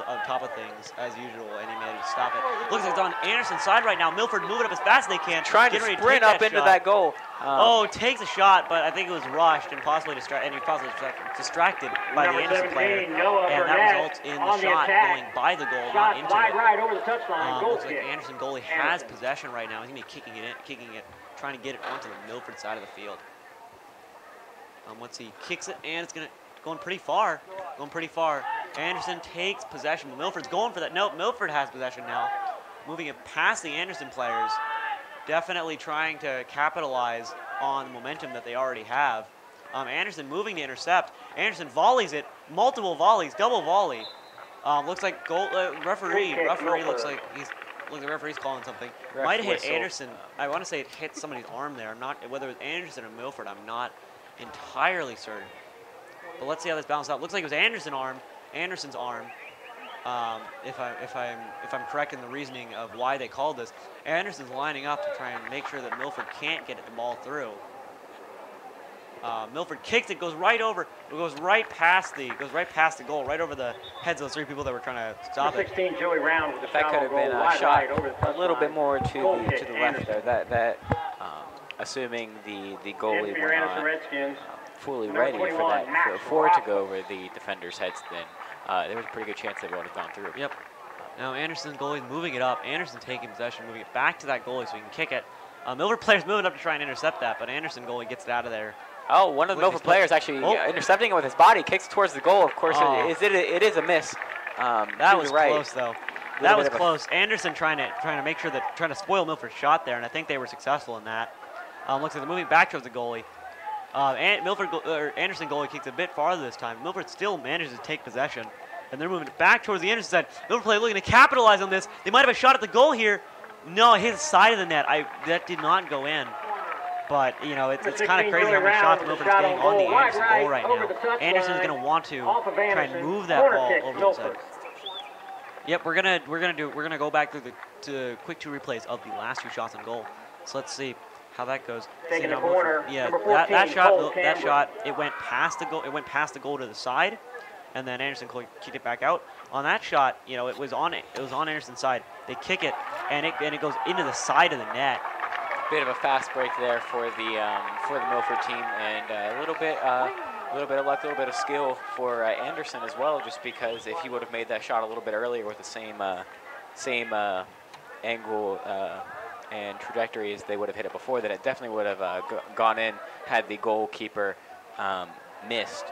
things as usual, and he managed to stop it. Looks like it's on Anderson's side right now. Milford moving up as fast as they can, trying to sprint up into that goal. Oh, takes a shot, but I think it was rushed and possibly distracted by the Anderson player, and that results in the shot going by the goal, not into it. Right over the touchline. Looks like the Anderson goalie has possession right now. He's gonna be kicking it, trying to get it onto the Milford side of the field. Once he kicks it, and it's going pretty far. Anderson takes possession, but Milford's going for that. Nope, Milford has possession now, moving it past the Anderson players. Definitely trying to capitalize on the momentum that they already have. Anderson moving to intercept. Anderson volleys it, multiple volleys, double volley. Looks like referee looks like the referee's calling something. Might have hit Anderson. I want to say it hit somebody's arm there. I'm not whether it was Anderson or Milford. I'm not entirely certain. But let's see how this balances out. Looks like it was Anderson's arm. If I'm correct in the reasoning of why they called this, Anderson's lining up to try and make sure that Milford can't get the ball through. Milford kicks it, goes right past the goal, right over the heads of those three people that were trying to stop it. 16 Joey Round with the That could have been a shot a little bit more to the left there. That assuming the goalie were not fully ready for that for it to go over the defender's heads, then there was a pretty good chance they would have gone through. Yep. Now Anderson's goalie's moving it up. Anderson taking possession, moving it back to that goalie so he can kick it. Milford player's moving up to try and intercept that, but Anderson goalie gets it out of there. Oh, one of the Milford players actually intercepting it with his body, kicks towards the goal. Of course, it is a miss. That was close though. That was close. Anderson trying to make sure trying to spoil Milford's shot there, and I think they were successful in that. Looks like they're moving back towards the goalie. Anderson goalie kicks a bit farther this time. Milford still manages to take possession, and they're moving it back towards the Anderson side. Milford player looking to capitalize on this. They might have a shot at the goal here. No, it hit the side of the net. That did not go in. But, you know, it's kind of crazy how many shots Milford is getting on the Anderson goal right now. Anderson's going to want to try and move that ball over the side. Yep, we're gonna go back through to quick 2 replays of the last 2 shots on goal. So let's see how that goes. Taking the corner. Yeah, that shot, it went past the goal. It went past the goal to the side, and then Anderson kicked it back out. On that shot, you know, it was on Anderson's side. They kick it, and it goes into the side of the net. Bit of a fast break there for the Milford team, and a little bit of luck, a little bit of skill for Anderson as well. Just because if he would have made that shot a little bit earlier with the same angle and trajectory as they would have hit it before, then it definitely would have gone in had the goalkeeper missed.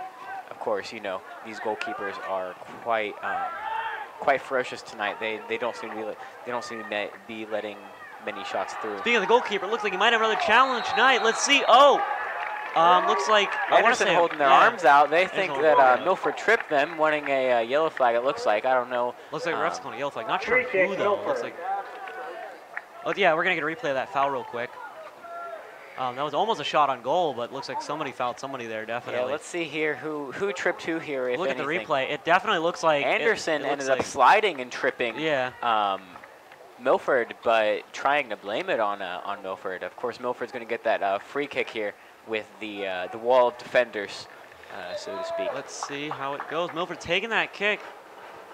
Of course, you know these goalkeepers are quite ferocious tonight. They don't seem to be letting many shots through. Speaking of the goalkeeper, it looks like he might have another challenge tonight. Let's see. Looks like Anderson holding their arms out. They think that Milford tripped them, wanting a yellow flag. It looks like. I don't know. Looks like ref's calling a yellow flag. Not sure who though. Looks like. Oh yeah, we're gonna get a replay of that foul real quick. That was almost a shot on goal, but looks like somebody fouled somebody there, definitely. Yeah, let's see here who tripped who here, if Look anything. At the replay. It definitely looks like Anderson ended up sliding and tripping. Yeah. Milford, but trying to blame it on Milford. Of course, Milford's going to get that free kick here with the wall of defenders, so to speak. Let's see how it goes. Milford taking that kick.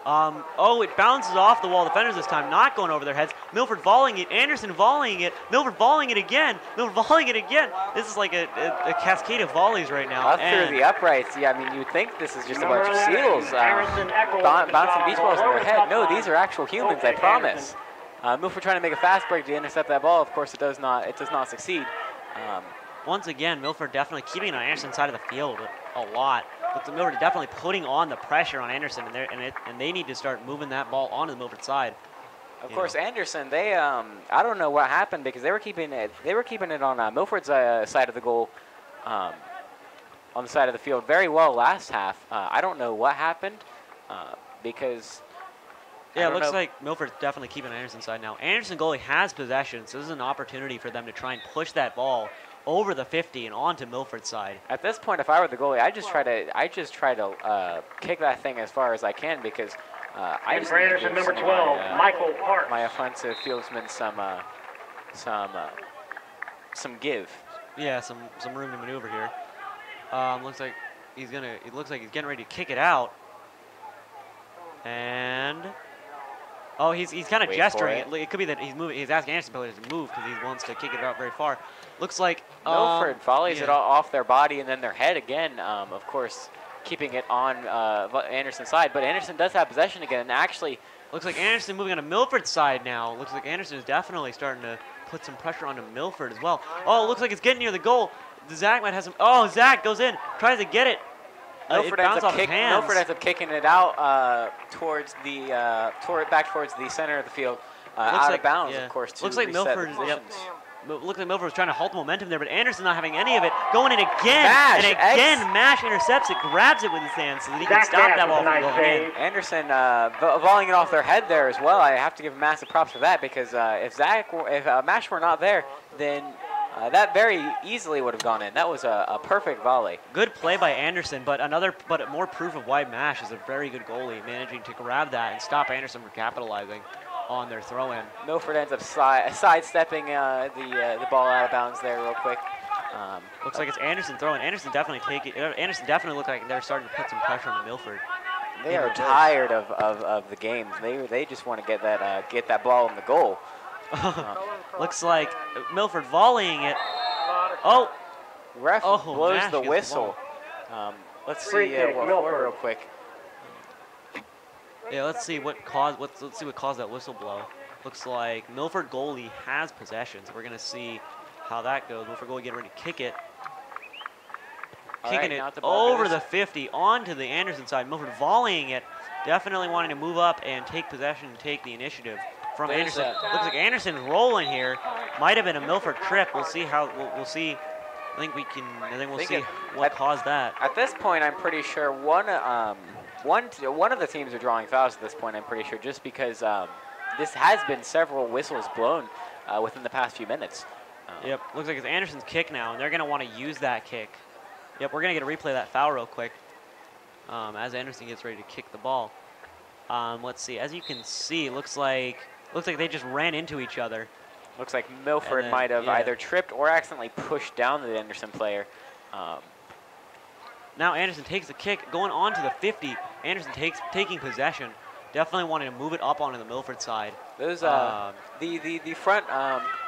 It bounces off the wall of defenders this time, not going over their heads. Milford volleying it. Anderson volleying it. Milford volleying it again. Milford volleying it again. This is like a cascade of volleys right now. Up through the uprights. Yeah, I mean, you'd think this is just a bunch of seals bouncing beach balls in their head. No, these are actual humans, I promise. Milford trying to make a fast break to intercept that ball. Of course, it does not succeed. Once again, Milford definitely keeping it on Anderson's side of the field a lot. But Milford definitely putting on the pressure on Anderson, and they need to start moving that ball onto the Milford side. Of course, Anderson, they I don't know what happened because they were keeping it on Milford's side of the goal, on the side of the field very well last half. I don't know what happened because. Yeah, it looks like Milford's definitely keeping Anderson's side now. Anderson goalie has possession, so this is an opportunity for them to try and push that ball over the 50 and onto Milford's side. At this point, if I were the goalie, I just try to kick that thing as far as I can because I just need to give number 12, Michael Parks. My offensive fieldsman some give. Yeah, some room to maneuver here. Looks like he's getting ready to kick it out. And Oh, he's kind of Wait gesturing. for It could be that he's moving. He's asking Anderson players to move because he wants to kick it out very far. Looks like Milford volleys it yeah. off their body and then their head again. Of course, keeping it on Anderson's side, but Anderson does have possession again. And actually, looks like Anderson moving on to Milford's side now. Looks like Anderson is definitely starting to put some pressure onto Milford as well. Oh, it looks like it's getting near the goal. Zach might have some. Oh, Zach goes in, tries to get it. Milford, It bounced off his hands. Milford ends up kicking it out towards the back towards the center of the field, out of bounds, yeah. of course. To looks like reset Milford. the Yep. positions. Looks like Milford was trying to halt the momentum there, but Anderson not having any of it. Going in again, Mash, and again, Mash intercepts it, grabs it with his hands so that he can stop that ball from going in. Anderson volleying it off their head there as well. I have to give him massive props for that because if Mash were not there, then that very easily would have gone in. That was a perfect volley. Good play by Anderson, but more proof of why Mash is a very good goalie, managing to grab that and stop Anderson from capitalizing on their throw-in. Milford ends up sidestepping the ball out of bounds there real quick. Looks like it's Anderson throwing. Anderson definitely looked like they're starting to put some pressure on Milford. They are tired of the games. They just want to get that ball in the goal. Looks like Milford volleying it. Oh, ref blows Nash the gets whistle. Let's see what for real quick. Yeah, let's see what caused that whistle blow. Looks like Milford goalie has possession, so we're gonna see how that goes. Milford goalie getting ready to kick it. Kicking it over the 50 onto the Anderson side. Milford volleying it, definitely wanting to move up and take possession and take the initiative from Anderson. Looks like Anderson's rolling here. Might have been a Milford trip. We'll see how. We'll see. I think we'll see what caused that. At this point, I'm pretty sure one of the teams are drawing fouls at this point. I'm pretty sure, just because this has been several whistles blown within the past few minutes. Yep. Looks like it's Anderson's kick now, and they're going to want to use that kick. Yep. We're going to get a replay of that foul real quick as Anderson gets ready to kick the ball. Let's see. As you can see, looks like they just ran into each other. Looks like Milford might have either tripped or accidentally pushed down the Anderson player. Now Anderson takes the kick, going on to the 50. Anderson taking possession, definitely wanting to move it up onto the Milford side. Those the front.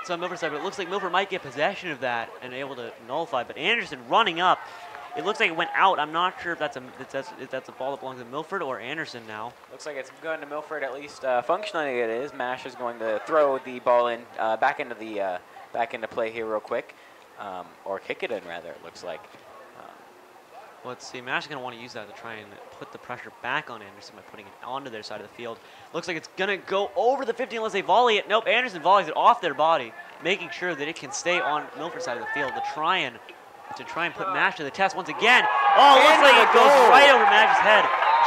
It's on Milford side, but it looks like Milford might get possession of that and able to nullify. But Anderson running up. It looks like it went out. I'm not sure if that's a ball that belongs to Milford or Anderson now. Looks like it's going to Milford, at least functionally it is. Mash is going to throw the ball in back into play here real quick, or kick it in rather. It looks like. Let's see. Mash is going to want to use that to try and put the pressure back on Anderson by putting it onto their side of the field. Looks like it's going to go over the 50 unless they volley it. Nope. Anderson volleys it off their body, making sure that it can stay on Milford's side of the field to try and put Mash to the test once again. Oh, it looks like it goes right over Mash's head.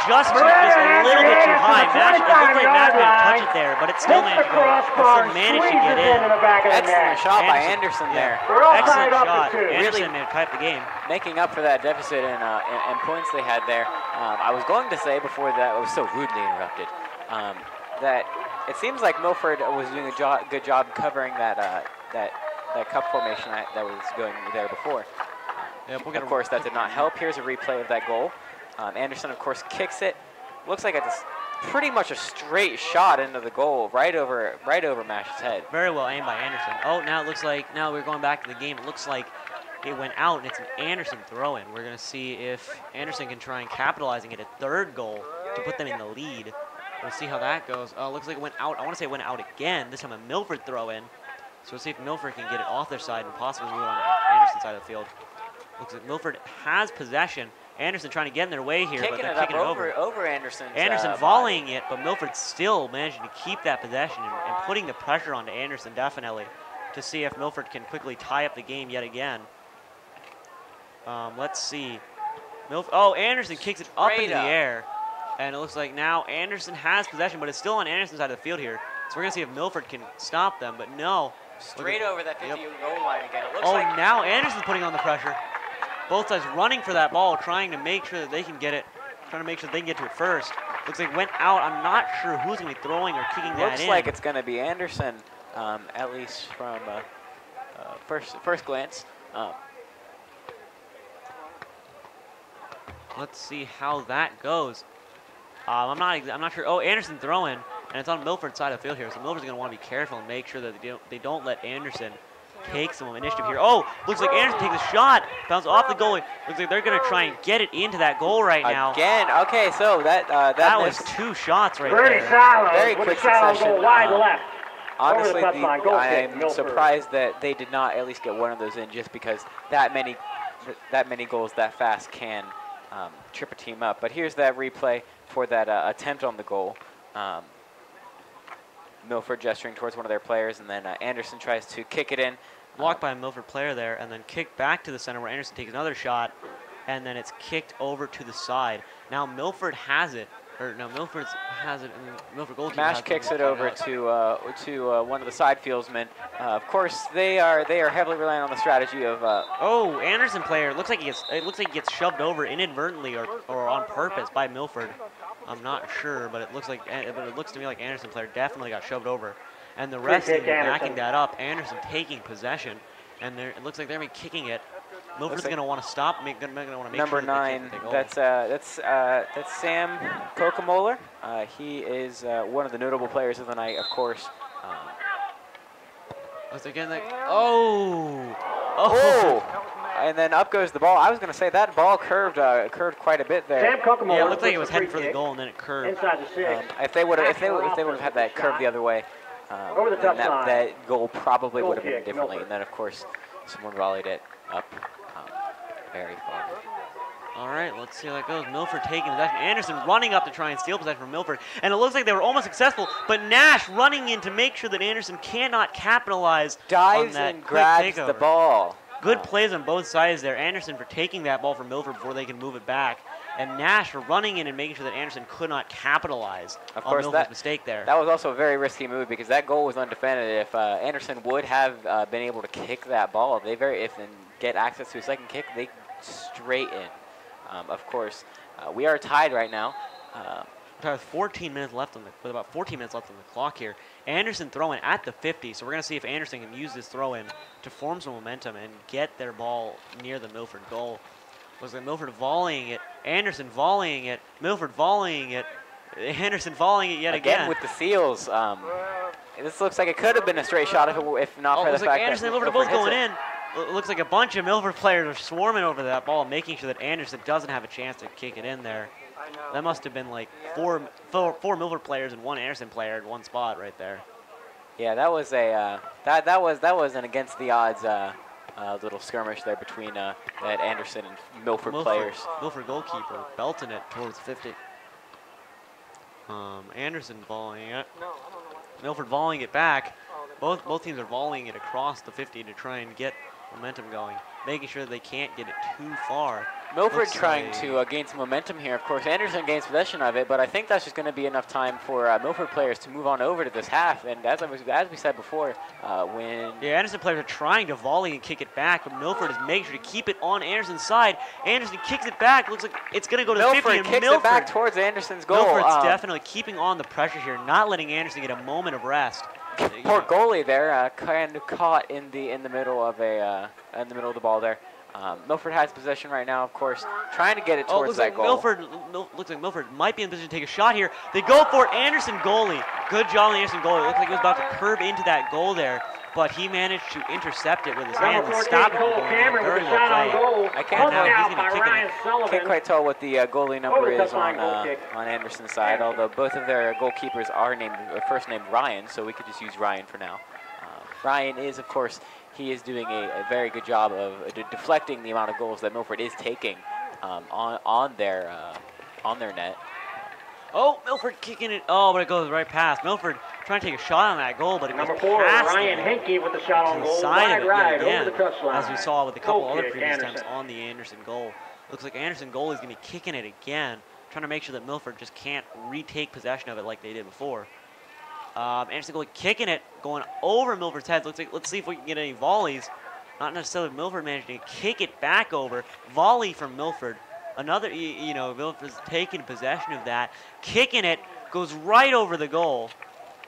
Just a little bit too high. Mash, it looked like Mash may have touched it there, but it still managed to go. It still managed to get in. Excellent shot by Anderson there. Excellent shot. Anderson may have tied the game. Making up for that deficit in points they had there. I was going to say before that, I was so rudely interrupted, that it seems like Milford was doing a good job covering that cup formation that was going there before. Yep, of course, that did not help. Here's a replay of that goal. Anderson, of course, kicks it. Looks like it's pretty much a straight shot into the goal, right over Mash's head. Very well aimed by Anderson. Oh, now it looks like, now we're going back to the game. It looks like it went out, and it's an Anderson throw-in. We're going to see if Anderson can try and capitalizing it a third goal to put them in the lead. We'll see how that goes. Oh, it looks like it went out. I want to say it went out again. This time a Milford throw-in. So we'll see if Milford can get it off their side and possibly move it on to Anderson's side of the field. Looks like Milford has possession. Anderson trying to get in their way here, but they're kicking it over Anderson. Anderson volleying it, but Milford still managing to keep that possession and putting the pressure onto Anderson definitely to see if Milford can quickly tie up the game yet again. Let's see. Anderson kicks it up into the air, and it looks like now Anderson has possession, but it's still on Anderson's side of the field here. So we're gonna see if Milford can stop them, but no. Straight over that 50 goal line again. It looks like now Anderson's putting on the pressure. Both sides running for that ball, trying to make sure that they can get it, trying to make sure they can get to it first. Looks like it went out. I'm not sure who's going to be throwing or kicking that in. Looks like it's going to be Anderson, at least from first glance. Let's see how that goes. I'm not sure. Oh, Anderson throwing. and it's on Milford's side of the field here. So Milford's going to want to be careful and make sure that they don't let Anderson take some initiative here. Oh, looks like Anderson takes a shot, bounces off the goalie. Looks like they're going to try and get it into that goal right now. Again, okay, so that was 2 shots right Bernie there. Salas Very with quick a shallow succession. goal wide left. Honestly, Over the touchline. Goal kick, I'm Milford. surprised that they did not at least get one of those in, just because that many goals that fast can trip a team up. But here's that replay for that attempt on the goal. Milford gesturing towards one of their players, and then Anderson tries to kick it in. Blocked by a Milford player there, and then kicked back to the center where Anderson takes another shot, and then it's kicked over to the side. Now Milford has it, or no, Milford has it, and Milford goalkeeper Mash kicks it over to one of the side fieldsmen. Of course, they are heavily relying on the strategy of. Oh, Anderson player looks like he gets shoved over inadvertently or on purpose by Milford. I'm not sure, but it looks to me like Anderson player definitely got shoved over. And the rest of them backing that up. Anderson taking possession, and it looks like they're kicking it. Milford's going to want to stop. Going to want to make number sure 9. That's Sam Kokomoller. He is one of the notable players of the night, of course. And then up goes the ball. I was going to say that ball curved quite a bit there. Sam Kokomoller. Yeah, it looked like it was heading for the goal, and then it curved. Inside the 6. If they would have had that curve the other way, over the touchline. that goal probably would have been kick, differently. Milford. And then, of course, someone volleyed it up very far. All right, let's see how that goes. Milford taking possession. Anderson running up to try and steal possession from Milford. And it looks like they were almost successful, but Nash running in to make sure that Anderson cannot capitalize Dives on that and quick grabs takeover. the ball. Good plays on both sides there. Anderson for taking that ball from Milford before they can move it back. And Nash for running in and making sure that Anderson could not capitalize on Milford's mistake there. That was also a very risky move because that goal was undefended. If Anderson would have been able to kick that ball, and get access to a second kick, they straight in. Of course, we are tied right now. With 14 minutes left with about 14 minutes left on the clock here. Anderson throwing at the 50, so we're going to see if Anderson can use this throw-in to form some momentum and get their ball near the Milford goal. Was it Milford volleying it, Anderson volleying it, Milford volleying it, Anderson volleying it yet again. Again with the Seals. This looks like it could have been a straight shot if not for the fact Anderson that and Milford both going in. It looks like a bunch of Milford players are swarming over that ball, making sure that Anderson doesn't have a chance to kick it in there. That must have been like four Milford players and 1 Anderson player in one spot right there. Yeah, that was a that was an against the odds little skirmish there between that Anderson and Milford players. Milford goalkeeper belting it towards 50. Anderson volleying it. Milford volleying it back. Both teams are volleying it across the 50 to try and get momentum going, making sure that they can't get it too far. Milford trying to gain some momentum here. Of course, Anderson gains possession of it, but I think that's just going to be enough time for Milford players to move on over to this half. And as we said before, Anderson players are trying to volley and kick it back, but Milford is making sure to keep it on Anderson's side. Anderson kicks it back. Looks like it's going to go to the 50. And kicks it back towards Anderson's goal. Milford's definitely keeping on the pressure here, not letting Anderson get a moment of rest. Poor goalie there, kind of caught in the middle of the ball there. Milford has possession right now, of course, trying to get it towards that goal. Looks like Milford might be in position to take a shot here. They go for it. Anderson goalie. Good job on the Anderson goalie. It looks like he was about to curve into that goal there, but he managed to intercept it with his hands and stop it from going in. Very well played. I can't quite tell what the goalie number is on Anderson's side, although both of their goalkeepers are first named Ryan, so we could just use Ryan for now. Ryan is, of course, he is doing a very good job of deflecting the amount of goals that Milford is taking on their net. Oh, Milford kicking it. Oh, but it goes right past. Milford trying to take a shot on that goal, but it goes Number 4, past Ryan Henke with the shot on goal. Side Right again, over the touchline. as we saw with a couple other previous Anderson. attempts on the Anderson goal. Looks like Anderson goal is going to be kicking it again, trying to make sure that Milford just can't retake possession of it like they did before. Anderson goalie kicking it, going over Milford's head. Let's see if we can get any volleys. Not necessarily Milford managing to kick it back over. Volley from Milford. Another, Milford's taking possession of that. Kicking it, goes right over the goal.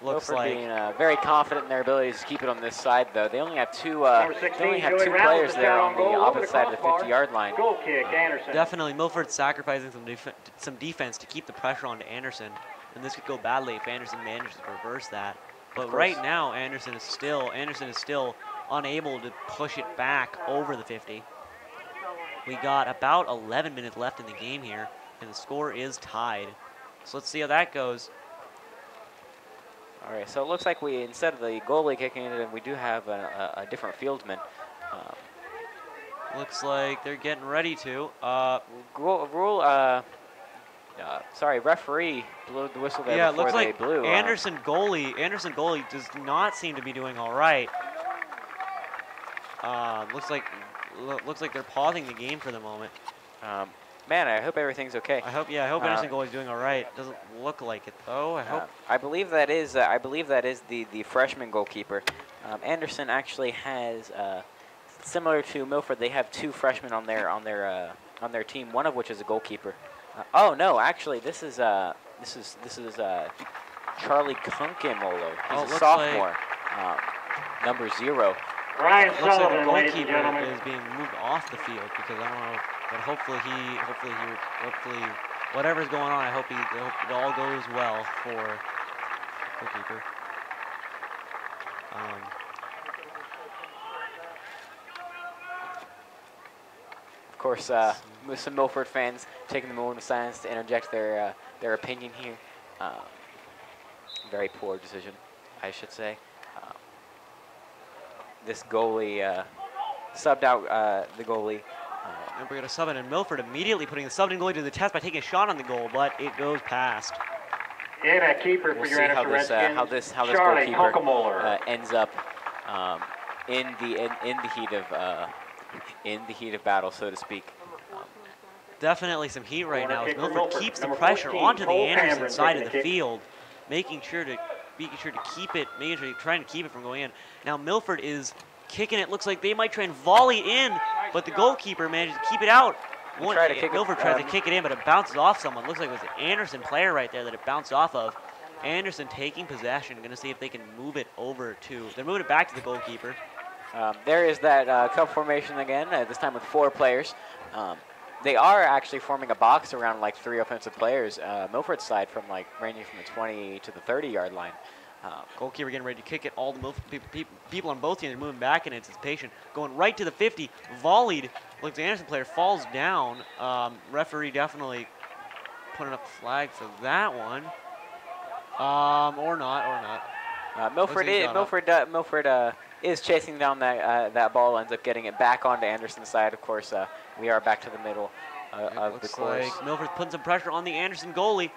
Looks Milford like being very confident in their abilities to keep it on this side, though. They only have two players there on the opposite side of the 50-yard line. Goal kick, Anderson. Definitely Milford sacrificing some defense to keep the pressure on to Anderson. and this could go badly if Anderson manages to reverse that. But right now, Anderson is still unable to push it back over the 50. We got about 11 minutes left in the game here, and the score is tied. So let's see how that goes. All right, so it looks like we, instead of the goalie kicking it, we do have a different fieldman. Looks like they're getting ready to. Referee blew the whistle there yeah, before looks they like blew. Anderson goalie does not seem to be doing all right. Looks like they're pausing the game for the moment. Man, I hope everything's okay. I hope Anderson goalie's doing all right. Doesn't look like it though. I hope. I believe that is the freshman goalkeeper. Anderson actually has, similar to Milford, they have 2 freshmen on their team. One of which is a goalkeeper. Oh no, actually this is Charlie Kunkemolo. He's a sophomore, number 0. Ryan Looks like the Sullivan, ladies and goalkeeper gentlemen. is being moved off the field because I don't know, but hopefully whatever's going on, I hope it all goes well for goalkeeper. Of course, some Milford fans taking the moment of silence to interject their opinion here. Very poor decision, I should say. This goalie subbed out the goalie. And we're going to sub in, and Milford immediately putting the subbed-in goalie to the test by taking a shot on the goal, but it goes past. And a keeper for your Anderson Redskins, how this Charlie goalkeeper ends up in the heat of battle, so to speak. Definitely some heat right now. As kick for Milford Milford. keeps the Number pressure 14, onto the Cole Anderson Cameron side taking of the the kick. field, trying to keep it from going in. Now Milford is kicking it. Looks like they might try and volley in, but the goalkeeper manages to keep it out. Milford tries to kick it in, but it bounces off someone. Looks like it was an Anderson player right there that it bounced off of. Anderson taking possession, going to see if they can move it over to. They're moving it back to the goalkeeper. There is that cup formation again, this time with 4 players. They are actually forming a box around like 3 offensive players. Milford's side from like ranging from the 20 to the 30-yard line. Goalkeeper getting ready to kick it. All the people on both teams are moving back in anticipation. Going right to the 50, volleyed. Looks like the Anderson player falls down. Referee definitely putting up a flag for that one. Or not. Milford is chasing down that ball, ends up getting it back onto Anderson's side. Of course, we are back to the middle of the course. Like Milford's putting some pressure on the Anderson goalie,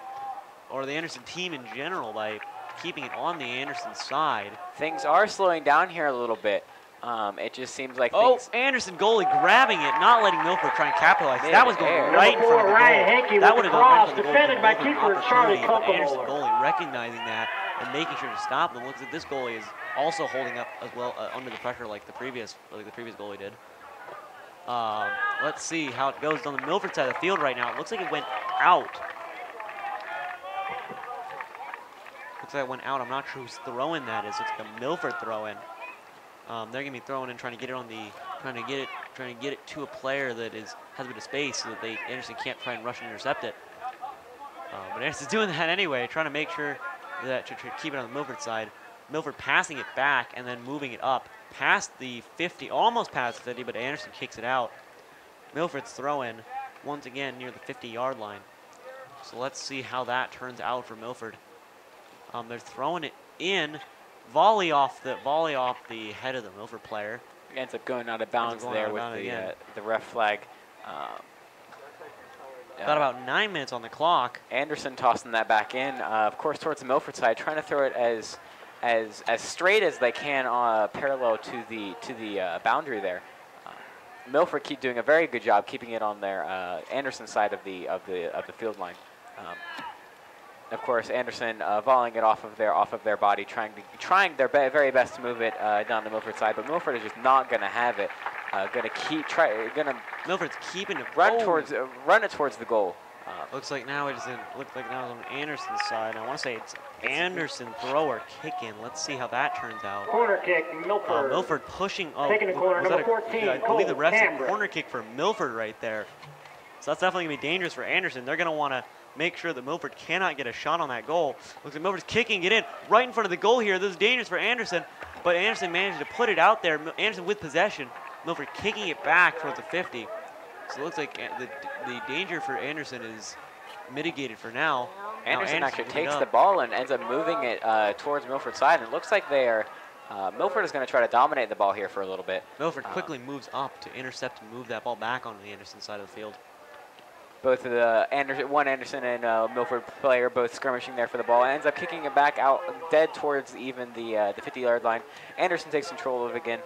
or the Anderson team in general, by keeping it on the Anderson side. Things are slowing down here a little bit. It just seems like Anderson goalie grabbing it, not letting Milford try and capitalize. That was going right in front of the goal. That would have gone right in front of the goal. Defended by keeper Charlie Anderson Kunkemolo. goalie recognizing that and making sure to stop them. Looks like this goalie is also holding up as well under the pressure like the previous goalie did. Let's see how it goes on the Milford side of the field right now. It looks like it went out. Looks like it went out. I'm not sure whose throw-in that is. It's like a Milford throw-in. They're gonna be throwing in, trying to get it to a player that has a bit of space so that Anderson can't try and rush and intercept it. But Anderson's doing that anyway, trying to make sure that to keep it on the Milford side. Milford passing it back and then moving it up past the 50, almost past the 50, but Anderson kicks it out. Milford's throw-in once again near the 50-yard line. So let's see how that turns out for Milford. They're throwing it in. Volley off the head of the Milford player. Ends up going out of bounds there with the ref flag. Got about 9 minutes on the clock. Anderson tossing that back in, of course, towards the Milford side, trying to throw it as straight as they can, parallel to the boundary there. Milford keep doing a very good job keeping it on their Anderson side of the field line. Of course, Anderson volleying it off of their body, trying their very best to move it down the Milford side, but Milford is just not going to have it. Milford's keeping it. Run it towards the goal. Looks like now it's on Anderson's side. I want to say it's Anderson throw or kick in. Let's see how that turns out. Corner kick, Milford. Milford pushing. Taking the corner, number 14. I believe the ref said corner kick for Milford right there. So that's definitely going to be dangerous for Anderson. They're going to want to make sure that Milford cannot get a shot on that goal. Looks like Milford's kicking it in right in front of the goal here. This is dangerous for Anderson, but Anderson managed to put it out there. Anderson with possession. Milford kicking it back towards the 50. So it looks like the danger for Anderson is mitigated for now. Anderson actually takes the ball and ends up moving it towards Milford's side. And it looks like they are, Milford is going to try to dominate the ball here for a little bit. Milford quickly moves up to intercept and move that ball back onto the Anderson side of the field. Both of the Anderson and Milford player both skirmishing there for the ball. Ends up kicking it back out dead towards even the 50-yard line. Anderson takes control of it again,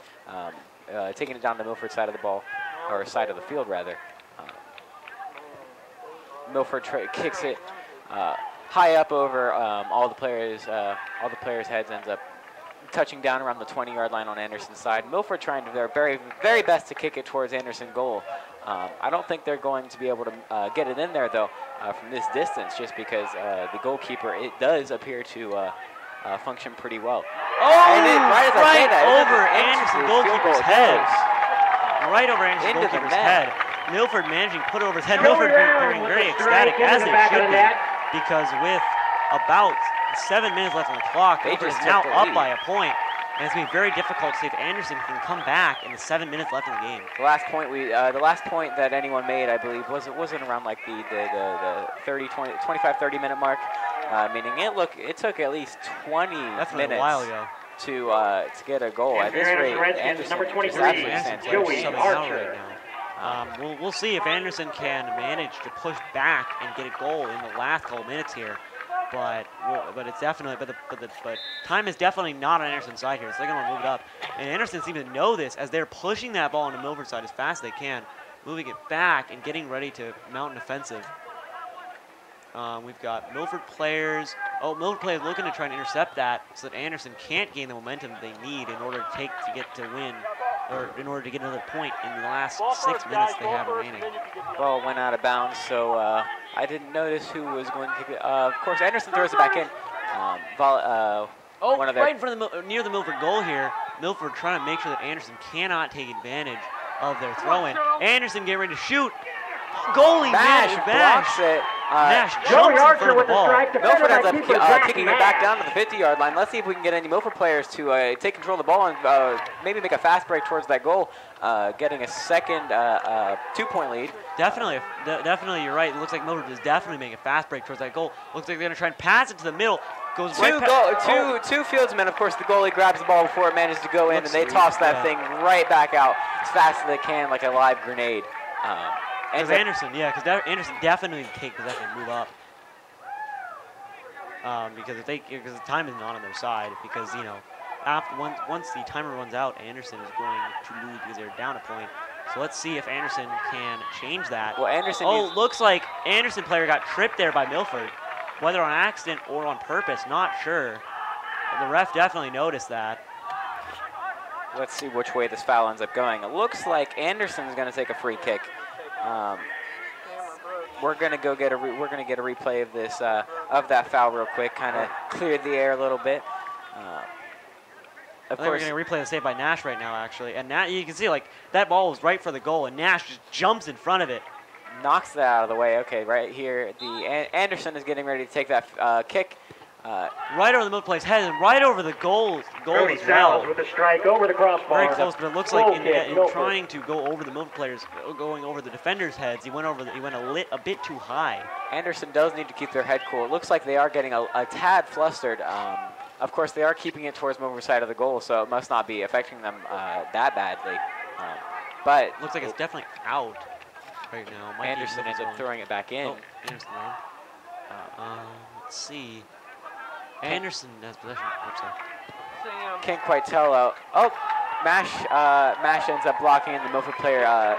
taking it down the Milford side of the ball, or side of the field rather. Milford kicks it high up over all the players' heads. Ends up touching down around the 20-yard line on Anderson's side. Milford trying their very, very best to kick it towards Anderson goal. I don't think they're going to be able to get it in there though from this distance, just because the goalkeeper, it does appear to function pretty well. Oh, and right over Anderson's goalkeeper's head. Right over Anderson's goalkeeper's head. Milford managing to put it over his head. Milford being very ecstatic, as they should be, because with about 7 minutes left on the clock, Milford is now up by a point, and it's going to be very difficult to see if Anderson can come back in the 7 minutes left in the game. The last point that anyone made, I believe, wasn't around like the 25-30 minute mark, meaning it took at least 20 minutes a while ago to get a goal. At this rate, Anderson number 23, Joey Archer. We'll see if Anderson can manage to push back and get a goal in the last couple minutes here. But it's definitely but time is definitely not on Anderson's side here. So they're going to move it up, and Anderson seems to know this as they're pushing that ball on the Milford side as fast as they can, moving it back and getting ready to mount an offensive. We've got Milford players. Oh, Milford players looking to try and intercept that so that Anderson can't gain the momentum they need in order to get to win, or in order to get another point in the last 6 minutes they have remaining. Ball went out of bounds, so I didn't notice who was going to kick it. Of course, Anderson throws it back in. Right in front of near the Milford goal here. Milford trying to make sure that Anderson cannot take advantage of their throw-in. Anderson getting ready to shoot. Goalie blocks it. Nash jumps in front of the ball. Milford ends up kicking it back down to the 50-yard line. Let's see if we can get any Milford players to take control of the ball and maybe make a fast break towards that goal, getting a second 2-point lead. Definitely, you're right. It looks like Milford is definitely making a fast break towards that goal. Looks like they're going to try and pass it to the middle. Goes two fieldsmen. Of course, the goalie grabs the ball before it manages to go in, and they toss that thing right back out as fast as they can, like a live grenade. Because Anderson definitely take possession and move up. Because the time is not on their side. Because once the timer runs out, Anderson is going to lose because they're down a point. So let's see if Anderson can change that. Well, Anderson. Looks like Anderson player got tripped there by Milford, whether on accident or on purpose, not sure. But the ref definitely noticed that. Let's see which way this foul ends up going. It looks like Anderson's going to take a free kick. We're gonna get a replay of this of that foul real quick, kind of clear the air a little bit. Of course, we're gonna replay the save by Nash right now, actually, and now you can see like that ball was right for the goal, and Nash just jumps in front of it, knocks that out of the way. Okay, right here, Anderson is getting ready to take that kick. Right over the middle player's head and right over the goal as well. With a strike over the crossbar. Very close, but it looks like in trying to go over the Milford players, going over the defenders' heads, he went a bit too high. Anderson does need to keep their head cool. It looks like they are getting a tad flustered. Of course, they are keeping it towards Milford's side of the goal, so it must not be affecting them that badly. But looks like it's definitely out right now. Anderson ends up throwing it back in. Oh, Anderson. Let's see. Anderson has possession. I'm sorry. Can't quite tell. Mash ends up blocking, and the Milford player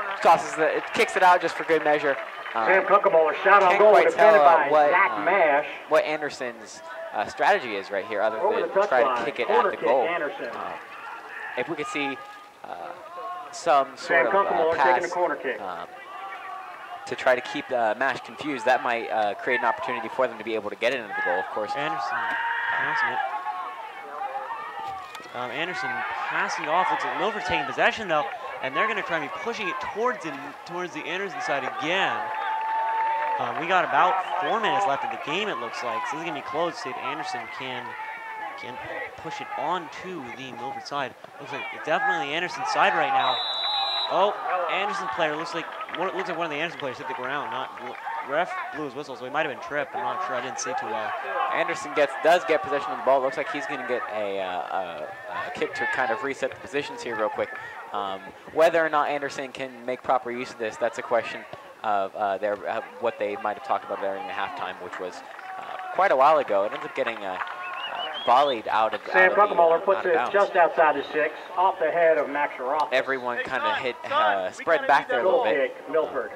kicks it out just for good measure. Sam Kuckemuller shot on goal, defended by Zach Mash. What Anderson's strategy is right here, other than try to kick it at the goal. If we could see some sort of pass to try to keep Mash confused, that might create an opportunity for them to be able to get into the goal, of course. Anderson passing it. Anderson passing off. Looks like Milford's taking possession though, and they're going to try and be pushing it towards the Anderson side again. We got about 4 minutes left in the game, it looks like. So this is going to be close. See if Anderson can push it onto the Milford side. Looks like it's definitely Anderson's side right now. Oh, Anderson player looks like one of the Anderson players hit the ground. Ref blew his whistle, so he might have been tripped. I'm not sure. I didn't see too well. Anderson does get possession of the ball. Looks like he's going to get a kick to kind of reset the positions here real quick. Whether or not Anderson can make proper use of this, that's a question of what they might have talked about during the halftime, which was quite a while ago. It ends up getting volleyed out of Sam Buckemuller puts it just outside the 6, off the head of Max Roth. Everyone kind of spread back there a little bit. Kick, Milford.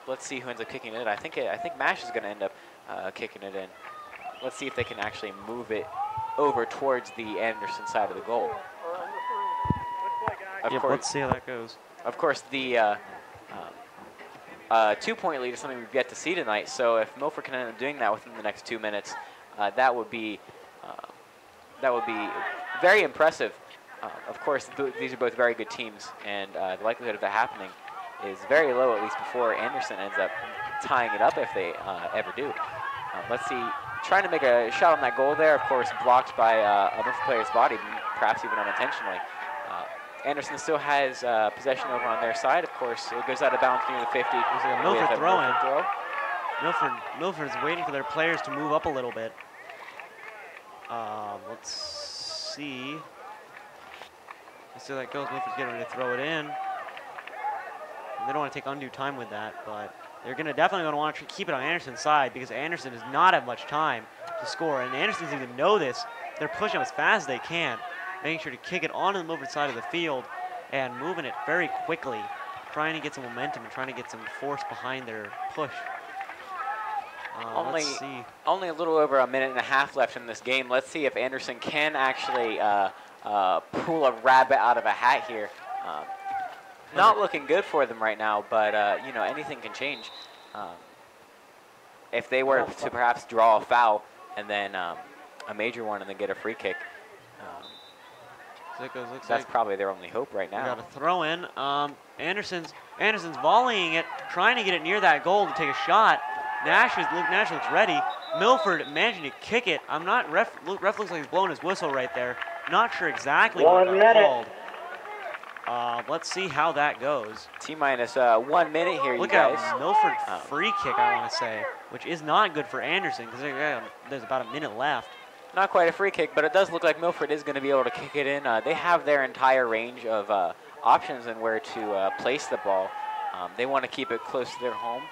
Let's see who ends up kicking it. I think Mash is going to end up kicking it in. Let's see if they can actually move it over towards the Anderson side of the goal. Let's see how that goes. Of course, the 2-point lead is something we've yet to see tonight. So if Milford can end up doing that within the next 2 minutes, that would be very impressive. Of course, these are both very good teams, and the likelihood of that happening is very low, at least before Anderson ends up tying it up, if they ever do. Let's see, trying to make a shot on that goal there, of course, blocked by a Milford player's body, perhaps even unintentionally. Anderson still has possession over on their side. Of course, it goes out of bounds near the 50. There's a Milford throw. Milford's waiting for their players to move up a little bit. Let's see. Let's see how that goes. Milford's getting ready to throw it in. They don't want to take undue time with that, but they're definitely going to want to keep it on Anderson's side because Anderson does not have much time to score, and Anderson seems to know this. They're pushing as fast as they can, making sure to kick it onto the Milford side of the field and moving it very quickly, trying to get some momentum and trying to get some force behind their push. Let's see. Only a little over a minute and a half left in this game. Let's see if Anderson can actually pull a rabbit out of a hat here. Not looking good for them right now, but you know, anything can change. If they were to perhaps draw a foul and then a major one and then get a free kick, that's probably their only hope right now. We got a throw in. Anderson's volleying it, trying to get it near that goal to take a shot. Nash looks ready. Milford managing to kick it. Ref looks like he's blowing his whistle right there. Not sure exactly what got called. Let's see how that goes. T-minus 1 minute here, Look you guys. at Milford free kick, I want to say, which is not good for Anderson because there's about a minute left. Not quite a free kick, but it does look like Milford is going to be able to kick it in. They have their entire range of options and where to place the ball. They want to keep it close to their home,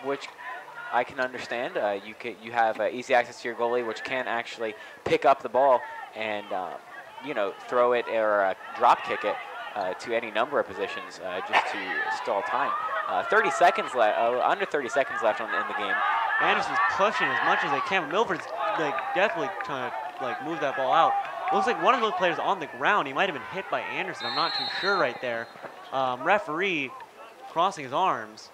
which I can understand. You have easy access to your goalie, which can actually pick up the ball and you know, throw it or drop kick it to any number of positions just to stall time. 30 seconds left, under 30 seconds left in the game. Anderson's pushing as much as they can, but Milford's definitely trying to move that ball out. Looks like one of those players on the ground. He might have been hit by Anderson. I'm not too sure right there. Referee crossing his arms.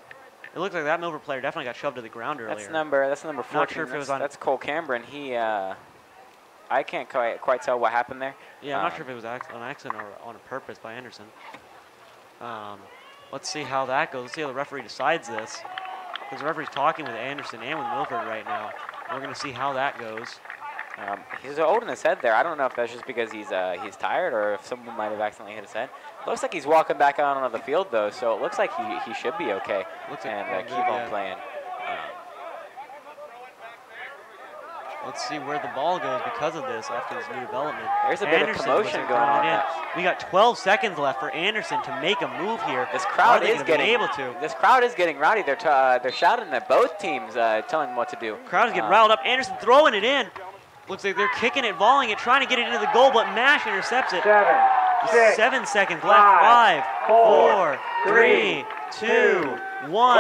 It looks like that Milford player definitely got shoved to the ground earlier. That's number 14. Not sure if it was on. That's Cole Cameron. He, I can't quite tell what happened there. Yeah, I'm not sure if it was on accident or on purpose by Anderson. Let's see how that goes. Let's see how the referee decides this. Because the referee's talking with Anderson and with Milford right now. We're going to see how that goes. He's holding his head there. I don't know if that's just because he's tired or if someone might have accidentally hit his head. Looks like he's walking back out onto the field though, so it looks like he should be okay and keep on playing. Let's see where the ball goes because of this after this new development. There's a bit of commotion going on. We got 12 seconds left for Anderson to make a move here. This crowd is getting able to. This crowd is getting rowdy. They're shouting at both teams, telling them what to do. Crowd is getting riled up. Anderson throwing it in. Looks like they're kicking it, volleying it, trying to get it into the goal, but Mash intercepts it. 7 seconds left. 5, 4, 3, 2, 1.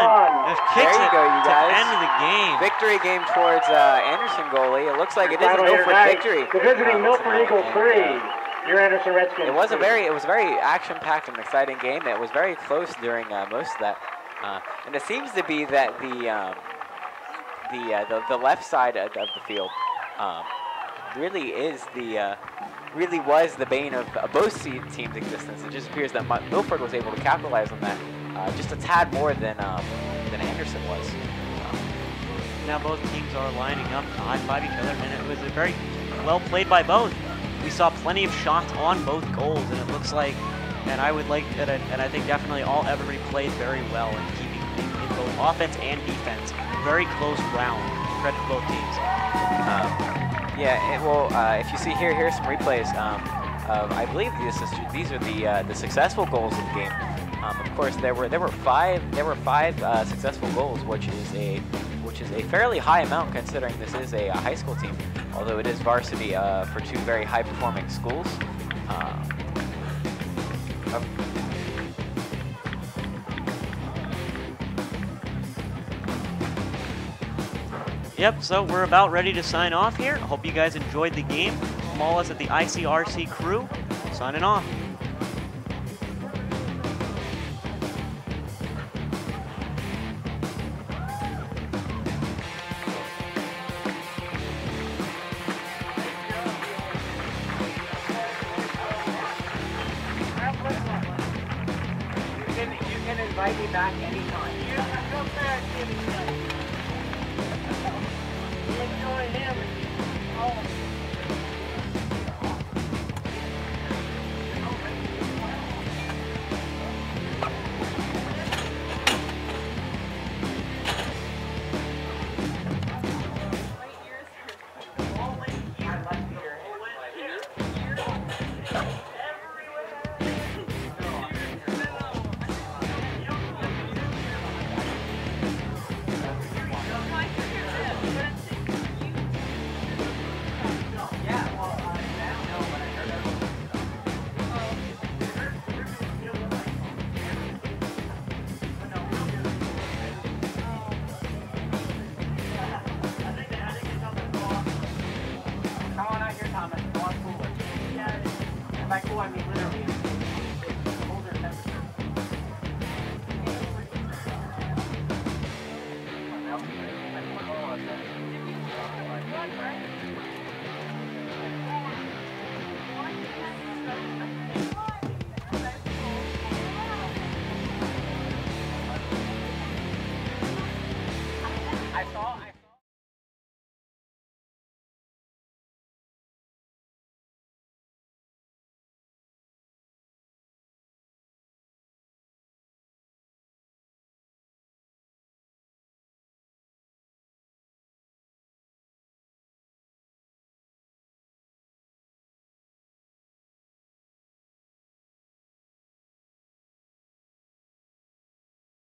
Kicks it to end of the game. Victory game towards Anderson goalie. It looks like it is a Milford victory. The visiting Milford Eagles 3. Your Anderson Redskins. It was a very action-packed and exciting game. It was very close during most of that, and it seems to be that the left side of the field really was the bane of both teams' existence. It just appears that Milford was able to capitalize on that just a tad more than Anderson. Anderson was. Now both teams are lining up to high-five each other, and it was a very well played by both. We saw plenty of shots on both goals, and it looks like, and I think definitely everybody played very well in keeping in both offense and defense. Very close round. Credit to both teams. If you see here's some replays. I believe these are the successful goals of the game. Of course, there were five successful goals, which is a fairly high amount considering this is a high school team, although it is varsity for two very high-performing schools. Yep, so we're about ready to sign off here. I hope you guys enjoyed the game. From all of us at the ICRC crew, signing off. You can invite me back anytime. Come back anytime. You enjoy him. Oh.